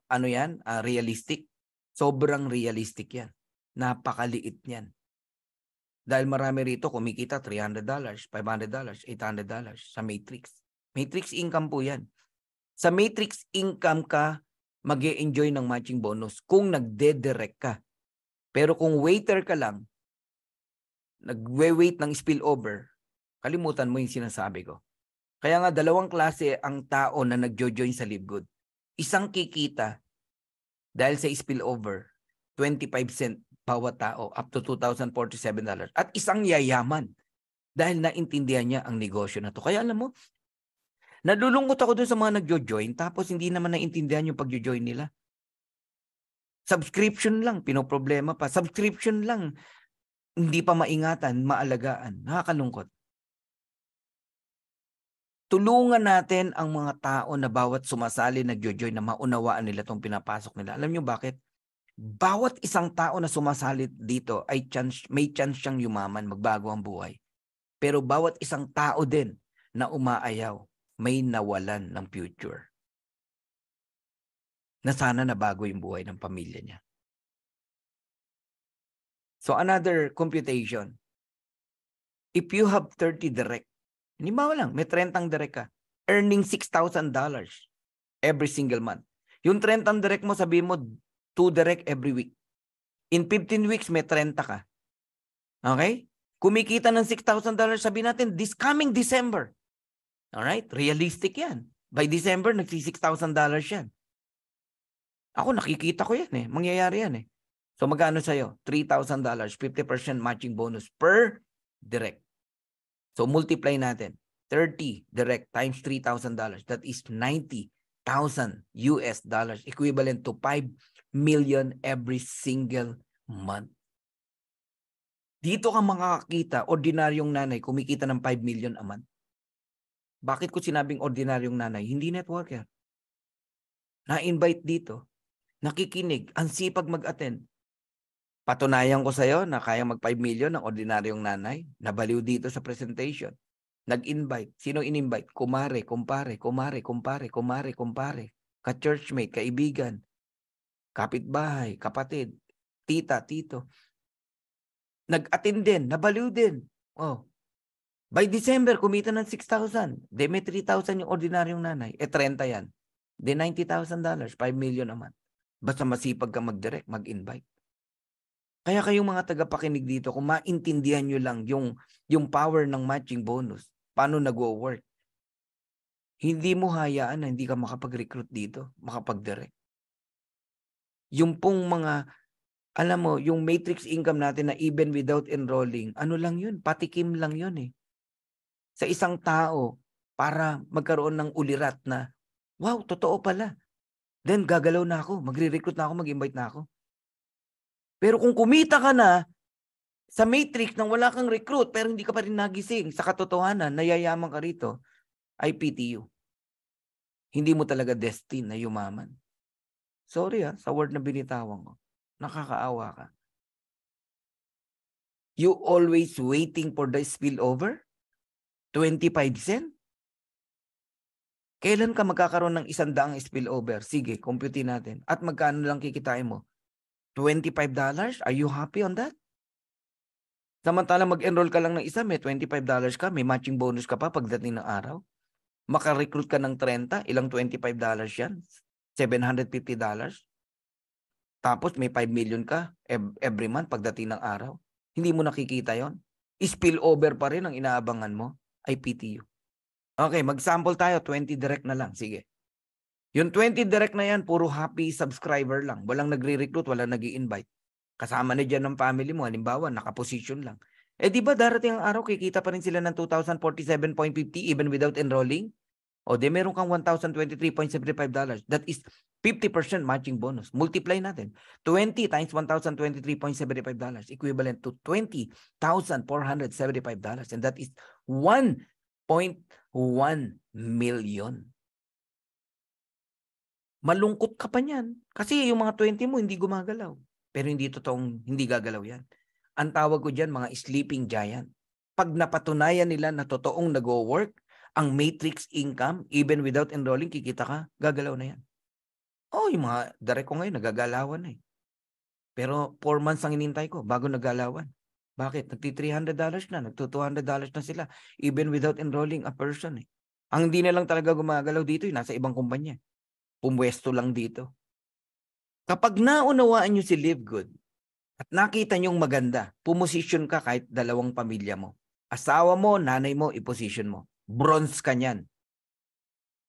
Ano yan? Realistic? Sobrang realistic yan. Napakaliit yan. Dahil marami rito kumikita $300, $500, $800 sa Matrix. Matrix income po yan. Sa Matrix income ka mag-e-enjoy ng matching bonus kung nagde-direct ka. Pero kung waiter ka lang, nagwe-wait ng spillover, kalimutan mo yung sinasabi ko. Kaya nga dalawang klase ang tao na nagjo-join sa LiveGood. Isang kikita dahil sa spillover, 25 cent bawat tao, up to $2,047. At isang yayaman Dahil naintindihan niya ang negosyo na to. Kaya alam mo, nalulungkot ako dun sa mga nagjo-join tapos hindi naman naintindihan yung pagjo-join nila. Subscription lang, pinoproblema pa. Subscription lang, hindi pa maingatan, maalagaan. Nakakalungkot. Tulungan natin ang mga tao na bawat sumasali, nagjo-join na maunawaan nila itong pinapasok nila. Alam niyo bakit? Bawat isang tao na sumasali dito ay may chance siyang yumaman, magbago ang buhay. Pero bawat isang tao din na umaayaw, may nawalan ng future. Na sana nabago yung buhay ng pamilya niya. So another computation. If you have 30 direct, halimbawa lang, may 30 direct ka, earning $6,000 every single month. Yung 30 direct mo, sabihin mo, 2 direct every week. In 15 weeks, may 30 ka. Okay? Kumikita ng $6,000, sabihin natin, this coming December. Alright? Realistic yan. By December, $6,000 yan. Ako, nakikita ko yan eh. Mangyayari yan eh. So, magkano sa'yo? $3,000, 50% matching bonus per direct. So, multiply natin. 30 direct times $3,000. That is $90,000 US dollars, equivalent to 5 million every single month. Dito ka makakakita, ordinaryong nanay, kumikita ng 5 million a month. Bakit ko sinabing ordinaryong nanay? Hindi networker. Na-invite dito, nakikinig, ang sipag mag-attend. Patunayan ko sa'yo na kaya mag-5 million ng ordinaryong nanay, nabaliw dito sa presentation. Nag-invite. Sino in-invite? Kumare, kumpare, kumare, kumpare, kumare, kumpare. Ka-churchmate, kaibigan, kapitbahay, kapatid, tita, tito. Nag-attend din, nabaliw din. Oh. By December, kumita ng 6,000. De may 3,000 yung ordinaryong nanay. 30 yan. De $90,000, 5 million a month. Basta masipag ka mag-direct, mag-invite. Kaya kayong mga tagapakinig dito, kung maintindihan nyo lang yung power ng matching bonus, paano nag-work, hindi mo hayaan na hindi ka makapag-recruit dito, makapag-direct. Yung pong mga, alam mo, yung matrix income natin na even without enrolling, ano lang yun, patikim lang yun eh. Sa isang tao, para magkaroon ng ulirat na, wow, totoo pala. Then gagalaw na ako, magre-recruit na ako, mag-invite na ako. Pero kung kumita ka na sa matrix nang wala kang recruit pero hindi ka pa rin nagising sa katotohanan, nayayaman ka rito, ay PTU. Hindi mo talaga destined na yumaman. Sorry sa word na binitawan ko. Nakakaawa ka. You always waiting for the spillover? 25 cents? Kailan ka magkakaroon ng 100 spillover? Sige, compute natin. At magkano lang kikitain mo? $25? Are you happy on that? Samantalang mag-enroll ka lang ng isa, may $25 ka, may matching bonus ka pa pagdating ng araw. Maka-recruit ka ng 30, ilang $25 yan? $750. Tapos may 5 million ka every month pagdating ng araw. Hindi mo nakikita yon. Spillover pa rin ang inaabangan mo ay PTU. Okay, mag-sample tayo, 20 direct na lang. Sige. Yung 20 direct na yan, puro happy subscriber lang. Walang nagre-recruit, walang nag-i-invite. Kasama na dyan ng family mo, halimbawa, nakaposition lang. Eh di ba darating ang araw, kikita pa rin sila ng 2,047.50 even without enrolling? O di meron kang $1,023.75. That is 50% matching bonus. Multiply natin. 20 times $1,023.75 equivalent to $20,475. And that is 1.1 million. Malungkot ka pa niyan. Kasi yung mga 20 mo hindi gumagalaw. Pero hindi totoong hindi gagalaw yan. Ang tawag ko dyan, mga sleeping giant. Pag napatunayan nila na totoong nag-work, ang matrix income, even without enrolling, kikita ka, gagalaw na yan. Oh, yung mga direct ko ngayon, nagagalawan na eh. Pero 4 months ang inintay ko bago nagalawan. Bakit? Nagti-$300 na, nagto-$200 na sila, even without enrolling a person eh. Ang hindi na lang talaga gumagalaw dito, nasa ibang kumpanya. Pumwesto lang dito. Kapag naunawaan nyo si Live Good at nakita nyong maganda, pumosisyon ka kahit 2 pamilya mo. Asawa mo, nanay mo, iposisyon mo. Bronze ka niyan.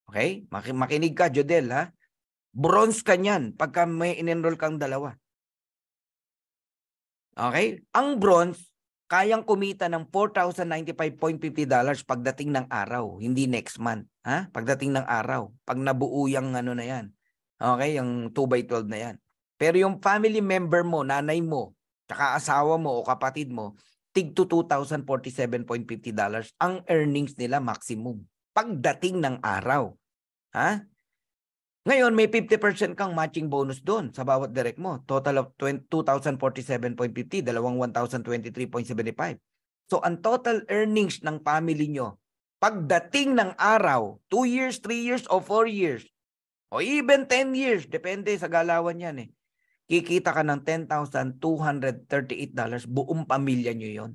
Okay? Makinig ka, Jodel, ha? Bronze ka niyan pagka may in-enroll kang 2. Okay? Ang bronze, kayang kumita ng $4,095.50 pagdating ng araw, hindi next month. Ha? Pagdating ng araw, pag nabuo yung ano na yan. Okay, yung 2x12 na yan. Pero yung family member mo, nanay mo, tsaka asawa mo o kapatid mo, tig to $2,047.50 ang earnings nila maximum pagdating ng araw. Ha? Ngayon, may 50% kang matching bonus doon sa bawat direct mo. Total of $2,047.50, dalawang $1,023.75. So, ang total earnings ng family nyo, pagdating ng araw, 2 years, 3 years, o 4 years, o even 10 years, depende sa galawan yan eh. Kikita ka ng $10,238, buong pamilya nyo yon.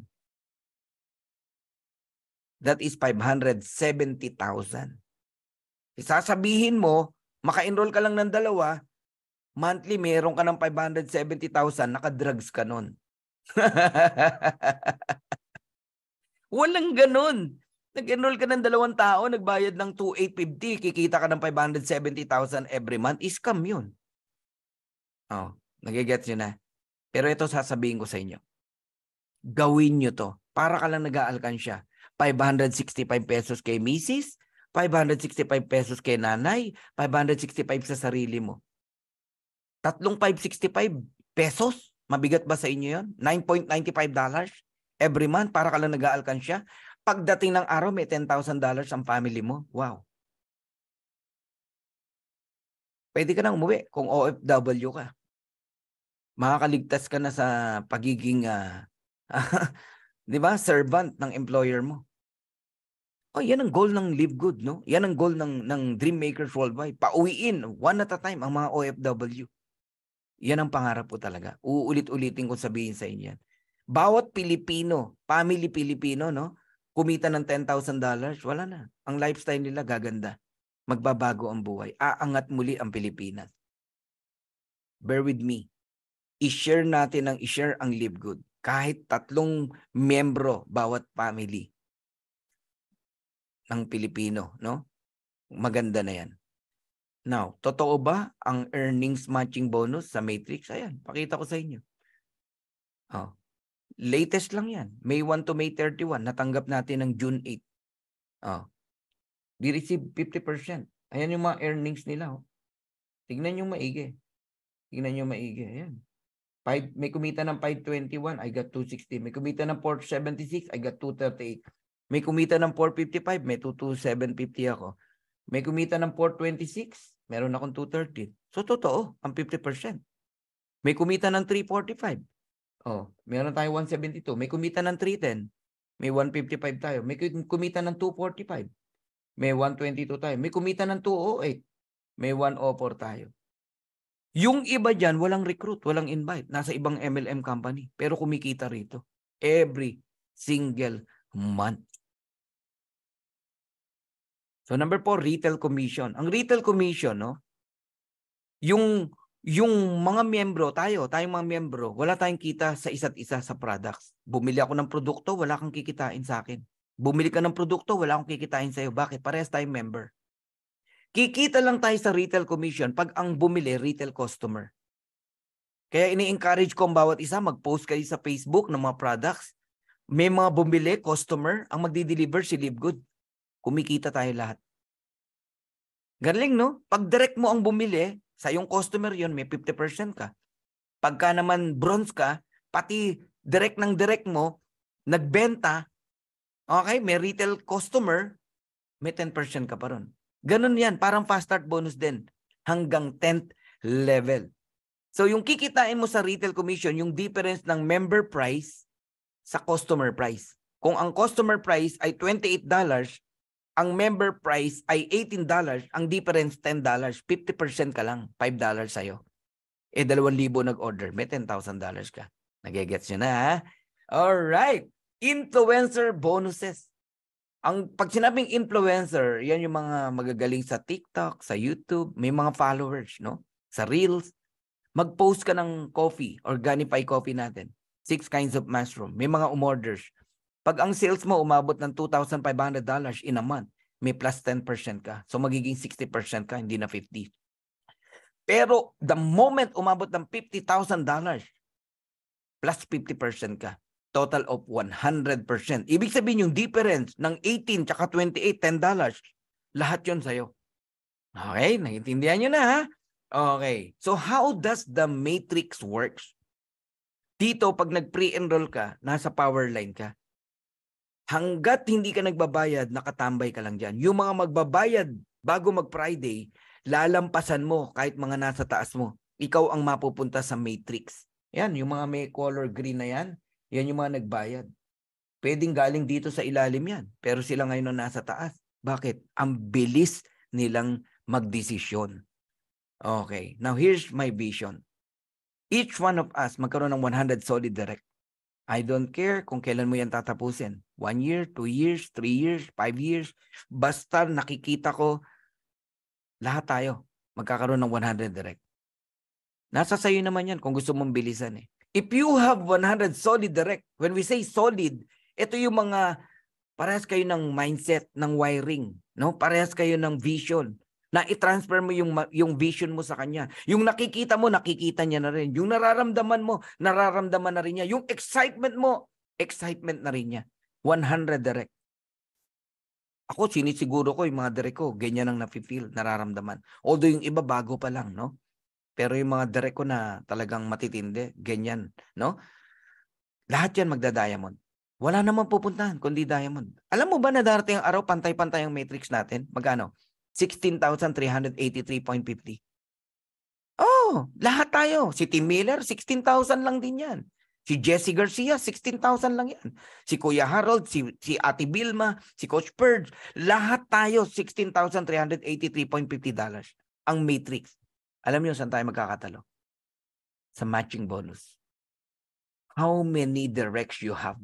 That is $570,000. Isasabihin mo, maka-enroll ka lang ng dalawa, monthly meron ka ng $570,000, naka-drugs ka nun. Walang ganun. Nag-enroll ka ng 2 tao, nagbayad ng $2,850, kikita ka ng $570,000 every month, scam yun. Oh, nagigets nyo na. Pero ito sasabihin ko sa inyo. Gawin nyo to. Para ka lang nag-aalkansya. 565 pesos kay misis, 565 pesos kay nanay, 565 sa sarili mo. Tatlong 565 pesos? Mabigat ba sa inyo yun? $9.95 every month para ka lang nag-aalkansya. Pagdating ng araw, may $10,000 ang family mo. Wow. Pwede ka nang umuwi kung OFW ka. Makakaligtas ka na sa pagiging di ba, servant ng employer mo. Oh, yan ang goal ng Live Good, no? Yan ang goal ng Dream Makers Worldwide. Pauwiin, one at a time, ang mga OFW. Yan ang pangarap ko talaga. Uulit-ulitin ko sabihin sa inyo yan. Bawat Pilipino, family Pilipino, no? Kumita ng $10,000, wala na. Ang lifestyle nila gaganda. Magbabago ang buhay. Aangat muli ang Pilipinas. Bear with me. I-share natin ang Live Good. Kahit 3 miyembro bawat family ng Pilipino, no? Maganda na yan. Now, totoo ba ang earnings matching bonus sa Matrix? Ayan, pakita ko sa inyo. Oh. Latest lang yan. May 1 to May 31. Natanggap natin ng June 8. Oh. We receive 50%. Ayan yung mga earnings nila. Oh. Tignan nyo maigi. Ayan. May kumita ng 521, I got 260. May kumita ng 476, I got 238. May kumita ng 455, may 22750 ako. May kumita ng 426, meron akong 230. So, totoo, ang 50%. May kumita ng 345. Oh, meron tayo 172. May kumita ng 310. May 155 tayo. May kumita ng 245. May 122 tayo. May kumita ng 208. May 104 tayo. Yung iba dyan, walang recruit, walang invite. Nasa ibang MLM company. Pero kumikita rito. Every single month. So number 4, retail commission. Ang retail commission, no? Yung mga miyembro, tayong mga miyembro, wala tayong kita sa isa't isa sa products. Bumili ako ng produkto, wala kang kikitain sa akin. Bumili ka ng produkto, wala akong kikitain sa'yo. Bakit? Parehas tayong member. Kikita lang tayo sa retail commission pag ang bumili, retail customer. Kaya ini-encourage ko ang bawat isa, mag-post kayo sa Facebook ng mga products. May mga bumili, customer, ang magdi-deliver si Live Good. Kumikita tayo lahat. Galing, no? Pag direct mo ang bumili, sa yung customer yon may 50% ka. Pagka naman bronze ka, pati direct ng direct mo, nagbenta, okay, may retail customer, may 10% ka pa ron. Ganun yan, parang fast start bonus din hanggang 10th level. So yung kikitain mo sa retail commission, yung difference ng member price sa customer price. Kung ang customer price ay $28, ang member price ay $18, ang difference $10, 50% ka lang, $5 sa'yo. 2,000 nag-order, may $10,000 ka. Nagigets nyo na, ha? Alright, influencer bonuses. Pag sinabing influencer, yan yung mga magagaling sa TikTok, sa YouTube, may mga followers, no? Sa Reels. Mag-post ka ng coffee, Organifi coffee natin. 6 kinds of mushroom. May mga umorders. Pag ang sales mo umabot ng $2,500 in a month, may plus 10% ka. So magiging 60% ka, hindi na 50. Pero the moment umabot ng $50,000, plus 50% ka. Total of 100%. Ibig sabihin yung difference ng 18 tsaka 28, $10. Lahat yun sa'yo. Okay? Naiintindihan nyo na ha? Okay. So how does the matrix works? Dito, pag nag-pre-enroll ka, nasa power line ka. Hanggat hindi ka nagbabayad, nakatambay ka lang dyan. Yung mga magbabayad bago mag-Friday, lalampasan mo kahit mga nasa taas mo. Ikaw ang mapupunta sa matrix. Yan, yung mga may color green na yan, yan yung mga nagbayad. Pwedeng galing dito sa ilalim yan, pero sila ngayon na nasa taas. Bakit? Ang bilis nilang magdesisyon. Okay, now here's my vision. Each one of us magkaroon ng 100 solid direct. I don't care kung kailan mo yan tatapusin. 1 year, 2 years, 3 years, 5 years. Basta nakikita ko, lahat tayo magkakaroon ng 100 direct. Nasa sayo naman yan kung gusto mong bilisan eh. If you have 100 solid direct, when we say solid, ito yung mga parehas kayo ng mindset, ng wiring, no? Parehas kayo ng vision. Na i-transfer mo yung vision mo sa kanya. Yung nakikita mo, nakikita niya na rin. Yung nararamdaman mo, nararamdaman na rin niya. Yung excitement mo, excitement na rin niya. 100 direct. Ako, sinisiguro ko yung mga direct ko, ganyan ang nafe-feel, nararamdaman. Although yung iba bago pa lang, no? Pero yung mga direct ko na talagang matitindi, ganyan, no? Lahat yan magda-diamond. Wala namang pupuntahan kundi diamond. Alam mo ba na darating ang araw, pantay-pantay ang matrix natin? Magkano? 16,383.50. Oh, lahat tayo. Si Tim Miller, 16,000 lang din yan. Si Jesse Garcia, 16,000 lang yan. Si Kuya Harold, si Ate Vilma, si Coach Purge, lahat tayo $16,383.50. Ang matrix. Alam niyo saan tayo magkakatalo? Sa matching bonus. How many directs you have?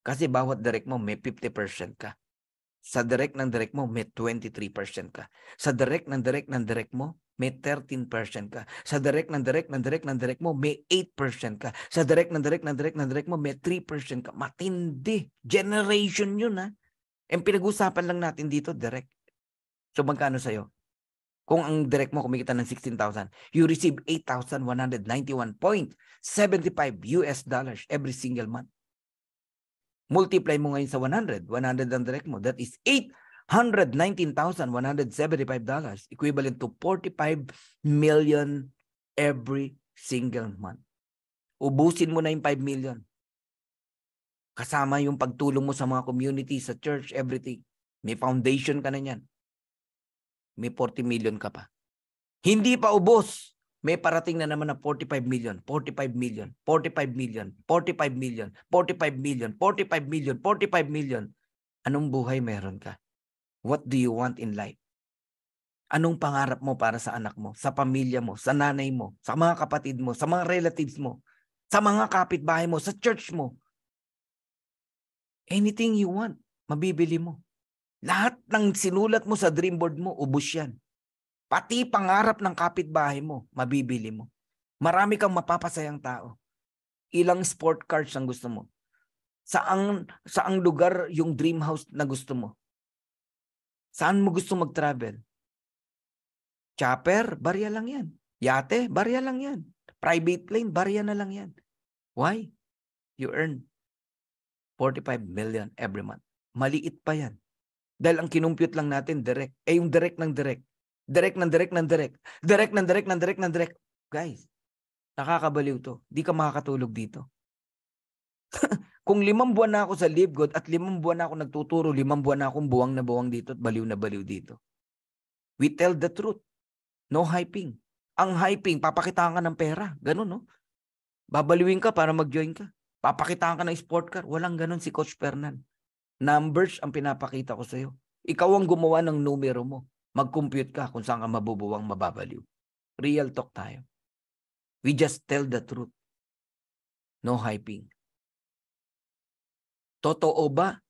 Kasi bawat direct mo may 50% ka. Sa direct ng direct mo, may 23% ka. Sa direct ng direct mo, may 13% ka. Sa direct ng direct mo, may 8% ka. Sa direct ng direct mo, may 3% ka. Matindi. Generation yun ha. And pinag-usapan lang natin dito, direct. So magkano sa'yo? Kung ang direct mo kumikita ng 16,000, you receive $8,191.75 every single month. Multiply mo ngayon sa 100 ang direct mo. That is $819,175, equivalent to 45 million every single month. Ubusin mo na yung 5 million. Kasama yung pagtulong mo sa mga community, sa church, everything. May foundation ka na yan. May 40 million ka pa. Hindi pa ubos. May parating na naman na 45 million, 45 million, 45 million, 45 million, 45 million, 45 million, 45 million. Anong buhay meron ka? What do you want in life? Anong pangarap mo para sa anak mo, sa pamilya mo, sa nanay mo, sa mga kapatid mo, sa mga relatives mo, sa mga kapitbahay mo, sa church mo? Anything you want, mabibili mo. Lahat ng sinulat mo sa dream board mo, ubos yan. Pati pangarap ng kapitbahay mo, mabibili mo. Marami kang mapapasayang tao. Ilang sport cars ang gusto mo? Saang lugar yung dream house na gusto mo? Saan mo gusto mag-travel? Chopper, barya lang yan. Yate, barya lang yan. Private plane, barya na lang yan. Why? You earn 45 million every month. Maliit pa yan. Dahil ang kinumpute lang natin, direct. Yung direct ng direct. Direct ng direct ng direct. Direct ng direct ng direct ng direct. Guys, nakakabaliw to. Di ka makakatulog dito. Kung 5 buwan na ako sa Live Good at 5 buwan na ako nagtuturo, 5 buwan na akong buwang na buwang dito at baliw na baliw dito. We tell the truth. No hyping. Ang hyping, papakitaan ka ng pera. Ganun, no? Babaliwin ka para mag-join ka. Papakitaan ka ng sport car. Walang ganun si Coach Fernan. Numbers ang pinapakita ko sa'yo. Ikaw ang gumawa ng numero mo. Mag-compute ka kung saan ka mabubuwang mababaliw. Real talk tayo. We just tell the truth. No hyping. Totoo ba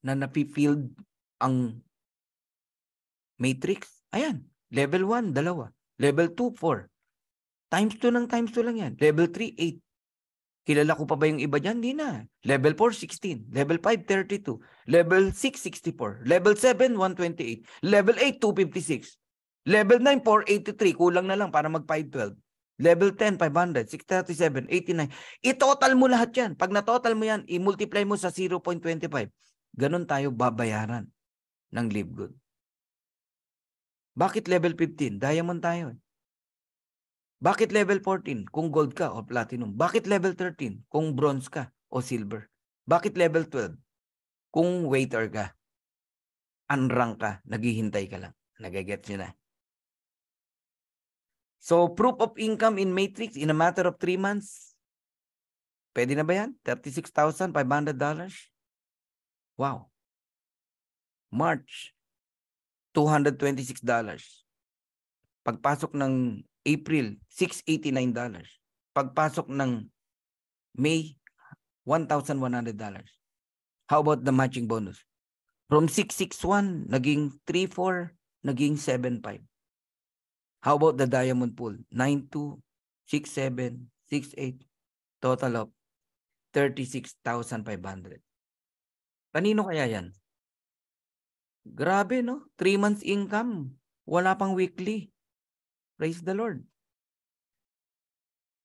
na napifield ang matrix? Ayan. Level 1, 2. Level 2, 4. Times 2 ng times 2 lang yan. Level 3, 8. Kilala ko pa ba yung iba dyan? Hindi na. Level 4, 16. Level 5, 32. Level 6, 64. Level 7, 128. Level 8, 256. Level 9, 483. Kulang na lang para mag 512. Level 10, 500, 637, 89. I-total mo lahat yan. Pag na-total mo yan, i-multiply mo sa 0.25. Ganon tayo babayaran ng Live Good. Bakit level 15? Diamond tayo. Bakit level 14? Kung gold ka o platinum. Bakit level 13? Kung bronze ka o silver. Bakit level 12? Kung waiter ka. Unrank ka. Naghihintay ka lang. Nagagets nyo na. So, proof of income in Matrix in a matter of 3 months. Pwede na ba yan? $36,500? Wow. March, $226. Pagpasok ng April, $689. Pagpasok ng May, $1,100. How about the matching bonus? From 661, naging 34, naging 75. How about the diamond pool? 92, 67, 68, total of 36,500. Kanino kaya yan? Grabe, no? 3 months income. Wala pang weekly. Praise the Lord.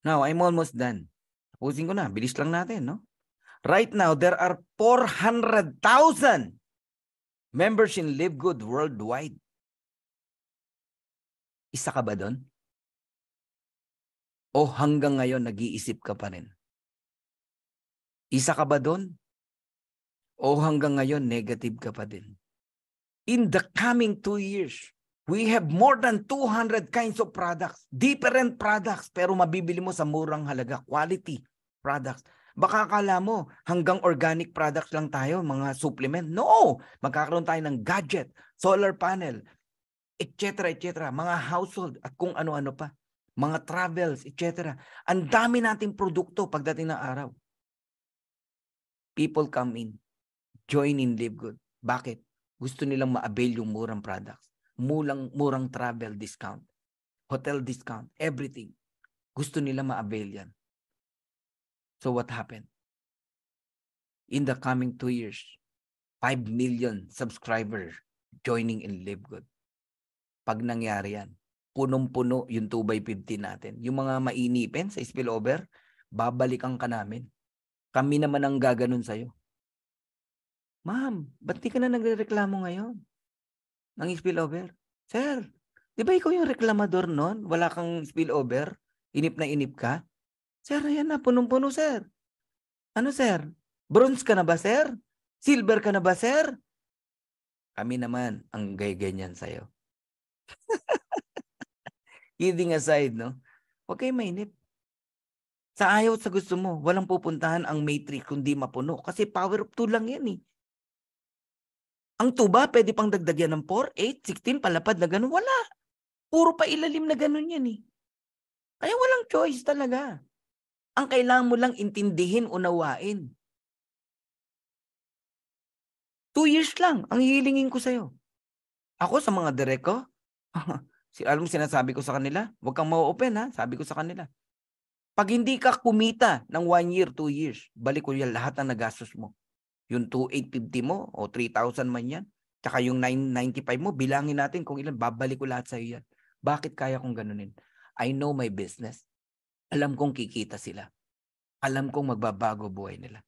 Now, I'm almost done. Tapusin ko na. Bilis lang natin, no? Right now, there are 400,000 members in Live Good worldwide. Isa ka ba doon? O hanggang ngayon, nag-iisip ka pa rin? Isa ka ba doon? O hanggang ngayon, negative ka pa din? In the coming 2 years, we have more than 200 kinds of products, different products, pero mabibili mo sa murang halaga, quality products. Baka akala mo, hanggang organic products lang tayo, mga supplement. No! Magkakaroon tayo ng gadget, solar panel, etc., etc., mga household, at kung ano-ano pa. Mga travels, etc. Ang dami nating produkto pagdating ng araw. People come in, join in Live Good. Bakit? Gusto nilang ma-avail yung murang products. Murang travel discount, hotel discount, everything. Gusto nila ma-avail yan. So what happened? In the coming 2 years, 5 million subscribers joining in Live Good. Pag nangyari yan, punong-puno yung 2x50 natin. Yung mga mainipin sa spillover, babalikan ka namin. Kami naman ang gaganon sa'yo. Ma'am, ba't di ka na nagre-reklamo ngayon ng spillover? Sir, di ba ikaw yung reklamador nun? Wala kang spillover? Inip na inip ka? Sir, ayan na, punong-puno, sir. Ano, sir? Bronze ka na ba, sir? Silver ka na ba, sir? Kami naman ang ganyan sa'yo. Kidding aside, no? Huwag kayo mainip. Sa ayaw at sa gusto mo, walang pupuntahan ang matrix kundi mapuno. Kasi power of 2 lang yan eh. Ang 2 ba, pwede pang dagdagyan ng 4, 8, 16, palapad na ganun? Wala. Puro pa ilalim na ganun yan eh. Kaya walang choice talaga. Ang kailangan mo lang intindihin, unawain. 2 years lang ang hihilingin ko sa'yo. Ako sa mga direct ko, alam mo sinasabi ko sa kanila, huwag kang ma-open ha, sabi ko sa kanila. Pag hindi ka kumita ng 1 year, 2 years, balik ko yan lahat ng nagastos mo. Yung 2,850 mo o 3,000 man yan, tsaka yung 995 mo, bilangin natin kung ilan, babalik ko lahat sa'yo yan. Bakit kaya kong ganunin? I know my business. Alam kong kikita sila. Alam kong magbabago buhay nila.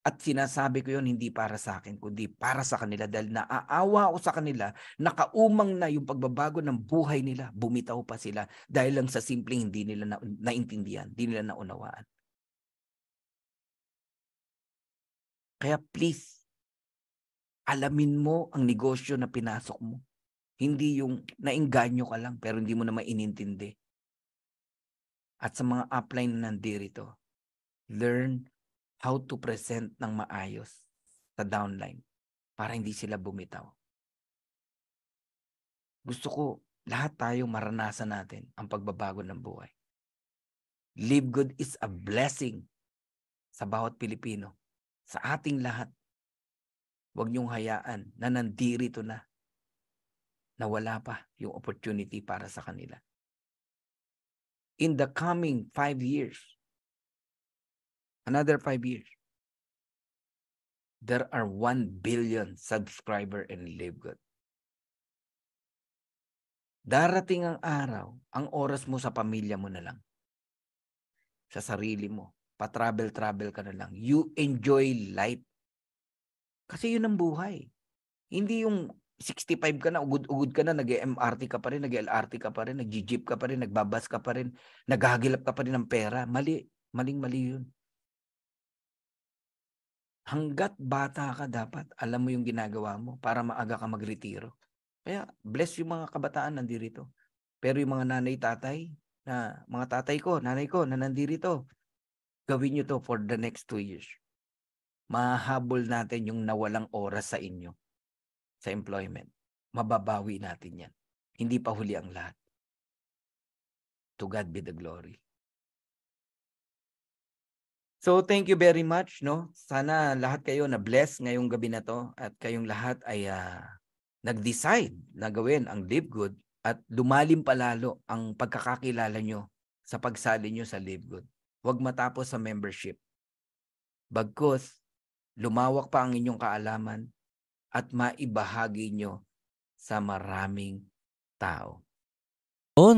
At sinasabi ko yun hindi para sa akin, kundi para sa kanila dahil naaawa ako sa kanila, nakaumang na yung pagbabago ng buhay nila, bumitaw pa sila dahil lang sa simpleng hindi nila naintindihan, hindi nila naunawaan. Kaya please, alamin mo ang negosyo na pinasok mo. Hindi yung nainganyo ka lang pero hindi mo na mainintindi. At sa mga upline na nandito, learn how to present ng maayos sa downline para hindi sila bumitaw. Gusto ko lahat tayo maranasan natin ang pagbabago ng buhay. Live Good is a blessing sa bawat Pilipino. Sa ating lahat, huwag niyong hayaan na nandirito na wala pa yung opportunity para sa kanila. In the coming 5 years, another 5 years, there are 1 billion subscribers in Live Good. Darating ang araw, ang oras mo sa pamilya mo na lang. Sa sarili mo. Pa-travel-travel ka na lang. You enjoy life. Kasi yun ang buhay. Hindi yung 65 ka na, ugod-ugod ka na, nag-MRT ka pa rin, nag-LRT ka pa rin, nag-jeep ka pa rin, nagbabas ka pa rin, naghahagilap ka pa rin ng pera. Mali. Maling-mali yun. Hanggat bata ka dapat, alam mo yung ginagawa mo para maaga ka magretiro. Kaya bless yung mga kabataan nandirito. Pero yung mga nanay-tatay, na mga tatay ko, nanay ko na nandirito, gawin nyo to for the next 2 years. Mahahabol natin yung nawalang oras sa inyo, sa employment. Mababawi natin yan. Hindi pa huli ang lahat. To God be the glory. So thank you very much, no? Sana lahat kayo na bless ngayong gabi na to at kayong lahat ay nag-decide na gawin ang Live Good at lumalim palalo ang pagkakakilala nyo sa pagsali nyo sa Live Good. Huwag matapos sa membership. Bagkus, lumawak pa ang inyong kaalaman at maibahagi nyo sa maraming tao.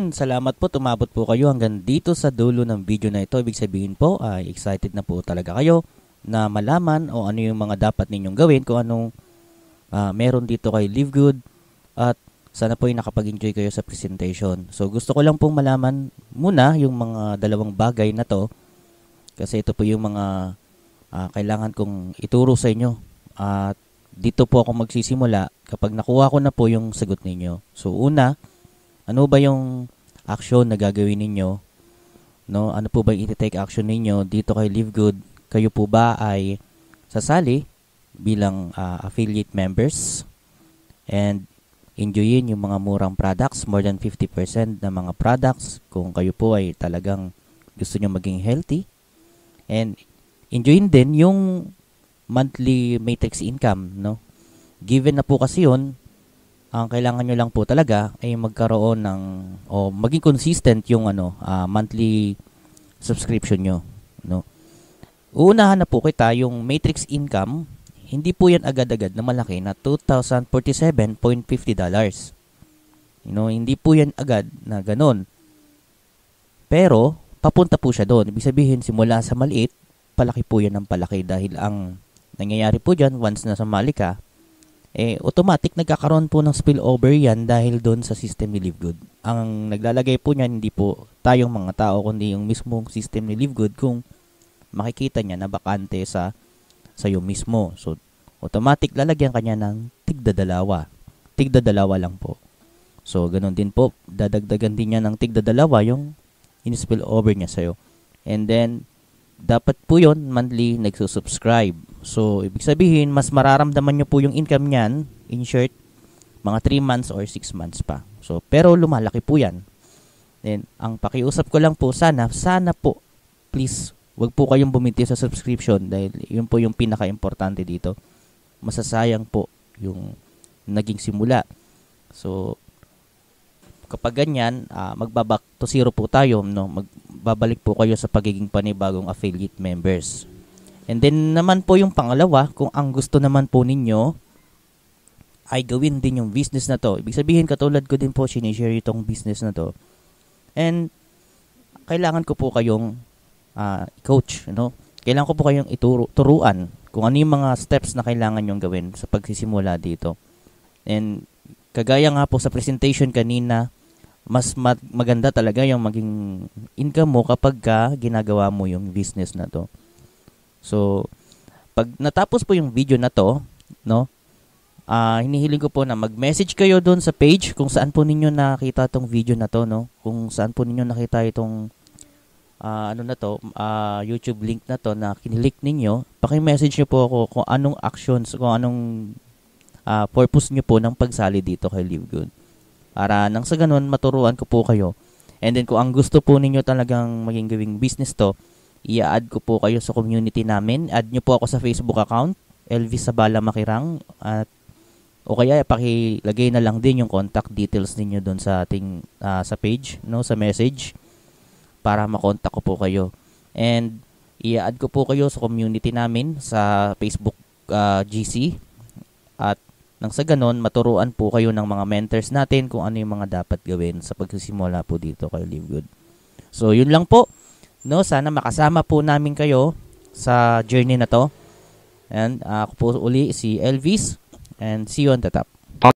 Salamat po, tumabot po kayo hanggang dito sa dulo ng video na ito. Ibig sabihin po, ay excited na po talaga kayo na malaman o ano yung mga dapat ninyong gawin, kung anong meron dito kay Live Good, at sana po ay nakapag-enjoy kayo sa presentation. So gusto ko lang pong malaman muna yung mga dalawang bagay na to, kasi ito po yung mga kailangan kong ituro sa inyo. At dito po ako magsisimula kapag nakuha ko na po yung sagot ninyo. So una, ano ba yung action na gagawin ninyo? No, ano po ba yung i-take action ninyo dito kay Live Good? Kayo po ba ay sasali bilang affiliate members and enjoyin yung mga murang products, more than 50% na mga products kung kayo po ay talagang gusto nyo maging healthy, and enjoyin din yung monthly matrix income, no? Given na po kasi yun, ang kailangan nyo lang po talaga ay magkaroon ng o maging consistent yung monthly subscription nyo, no? Uunahan na po kita yung matrix income. Hindi po yan agad-agad na malaki na $2,047.50. Hindi po yan agad na ganun. Pero papunta po siya doon. Ibig sabihin, simula sa maliit, palaki po yan ng palaki, dahil ang nangyayari po dyan, once na sumali ka, automatic nagkakaroon po ng spillover yan dahil doon sa system ni Live Good. Ang naglalagay po niyan, hindi po tayong mga tao, kundi yung mismong system ni Live Good, kung makikita niya na bakante sa iyo mismo. So, automatic lalagyan kanya ng tigdadalawa. Tigdadalawa lang po. So, ganun din po, dadagdagan din niya ng tigdadalawa yung in-spill over niya sa'yo. And then, dapat po yun, monthly nagsusubscribe. So, ibig sabihin, mas mararamdaman nyo po yung income niyan, in short, mga 3 months or 6 months pa. So, pero lumalaki po yan. Then, ang pakiusap ko lang po, sana po, please, wag po kayong bumiti sa subscription, dahil yun po yung pinaka-importante dito. Masasayang po yung naging simula. So, kapag ganyan, magbaback to zero po tayo, no? Magbabalik po kayo sa pagiging panibagong affiliate members. And then naman po yung pangalawa, kung ang gusto naman po ninyo ay gawin din yung business na to. Ibig sabihin, katulad ko din po, sinishare itong business na to. And kailangan ko po kayong coach, no? Kailangan ko po kayong turuan kung ano yung mga steps na kailangan nyong gawin sa pagsisimula dito. And kagaya nga po sa presentation kanina, mas maganda talaga yung maging income mo kapag ginagawa mo yung business na to. So, pag natapos po yung video na to, no, hinihiling ko po na mag-message kayo doon sa page kung saan po ninyo nakita itong video na to, no? Kung saan po ninyo nakita itong YouTube link na to na kinilik ninyo. Paki-message nyo po ako kung anong actions, kung anong purpose nyo po ng pagsali dito kay Live Good. Para nang sa ganun, maturuan ko po kayo. And then kung ang gusto po ninyo talagang maging gawing business to, i-add ko po kayo sa community namin. Add nyo po ako sa Facebook account, Elvis Sabala Makirang. At o kaya pakilagay na lang din yung contact details ninyo doon sa ating sa page, no, sa message, para makontak ko po kayo. And i-add ko po kayo sa community namin sa Facebook GC. At nang sa ganon, maturuan po kayo ng mga mentors natin kung ano yung mga dapat gawin sa pagsisimula po dito kay Live Good. So, yun lang po. No, sana makasama po namin kayo sa journey na to. And ako po uli si Elvis, and see you on the top.